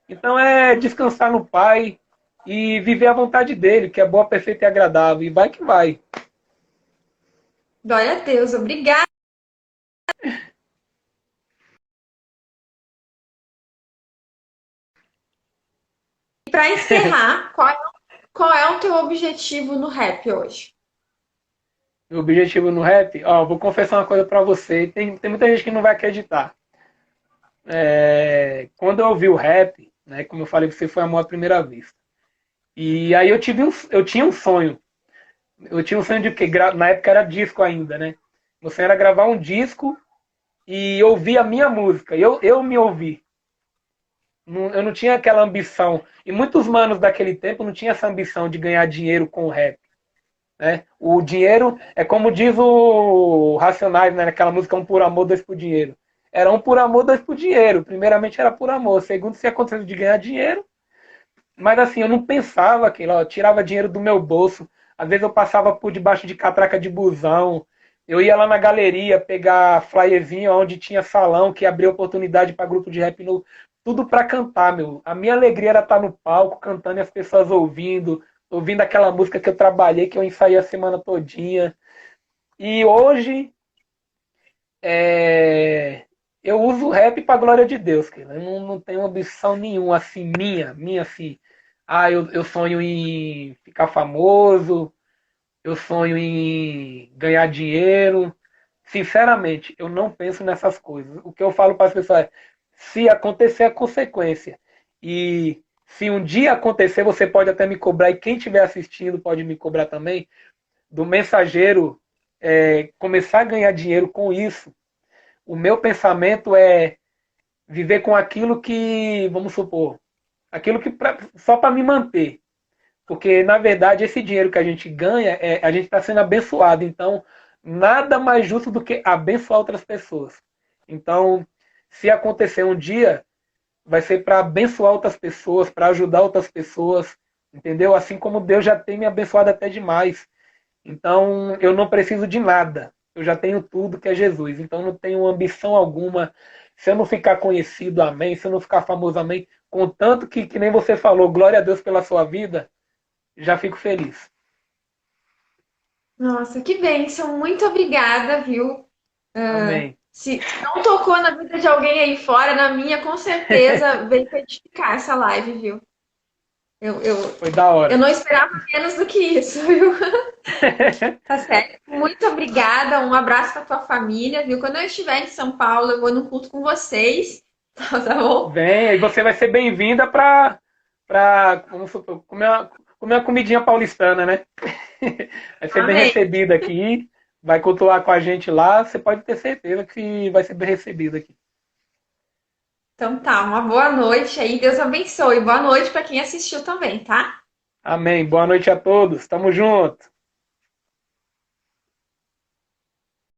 Então é descansar no Pai e viver a vontade dele, que é boa, perfeita e agradável. E vai que vai. Glória a Deus, obrigada. E para encerrar, qual é o teu objetivo no rap hoje? Meu objetivo no rap, ó, vou confessar uma coisa pra você. Tem muita gente que não vai acreditar. Quando eu ouvi o rap, né, como eu falei, você foi amor à primeira vista. E aí eu tinha um sonho. Eu tinha um sonho de que na época era disco ainda, né? O sonho era gravar um disco e ouvir a minha música. Eu me ouvi. Eu não tinha aquela ambição. E muitos manos daquele tempo não tinham essa ambição de ganhar dinheiro com o rap. Né? O dinheiro é como diz o Racionais, né? Naquela música Um por amor, dois por dinheiro. Era um por amor, dois por dinheiro. Primeiramente era por amor. Segundo, se aconteceu de ganhar dinheiro. Mas assim, eu não pensava aquilo. Eu tirava dinheiro do meu bolso. Às vezes eu passava por debaixo de catraca de busão. Eu ia lá na galeria pegar flyerzinho onde tinha salão que abria oportunidade para grupo de rap no, tudo para cantar, meu. A minha alegria era estar no palco cantando e as pessoas ouvindo aquela música que eu trabalhei, que eu ensaiei a semana todinha. E hoje eu uso o rap para glória de Deus, cara. Eu não tenho ambição nenhuma assim minha assim. Ah, eu sonho em ficar famoso, eu sonho em ganhar dinheiro. Sinceramente, eu não penso nessas coisas. O que eu falo para as pessoas é: se acontecer a consequência, e se um dia acontecer, você pode até me cobrar, e quem estiver assistindo pode me cobrar também, do mensageiro começar a ganhar dinheiro com isso. O meu pensamento é viver com aquilo que, vamos supor, aquilo que só para me manter. Porque, na verdade, esse dinheiro que a gente ganha, a gente está sendo abençoado. Então, nada mais justo do que abençoar outras pessoas. Então, se acontecer um dia, vai ser para abençoar outras pessoas, para ajudar outras pessoas, entendeu? Assim como Deus já tem me abençoado até demais. Então, eu não preciso de nada. Eu já tenho tudo que é Jesus. Então, não tenho ambição alguma. Se eu não ficar conhecido, amém. Se eu não ficar famoso, amém. Contanto que nem você falou, glória a Deus pela sua vida, já fico feliz. Nossa, que bênção. Muito obrigada, viu? Amém. Se não tocou na vida de alguém aí fora, na minha, com certeza veio pra edificar essa live, viu? Foi da Eu hora. não esperava menos do que isso, viu? Tá certo. Muito obrigada. Um abraço pra tua família, viu? Quando eu estiver em São Paulo, eu vou no culto com vocês. Tá bom? Vem, e você vai ser bem-vinda para comer uma comidinha paulistana, né? Vai ser bem Amém. recebida aqui, vai cultuar com a gente lá, você pode ter certeza que vai ser bem recebido aqui. Então tá, uma boa noite aí. Deus abençoe. Boa noite pra quem assistiu também, tá? Amém. Boa noite a todos. Tamo junto.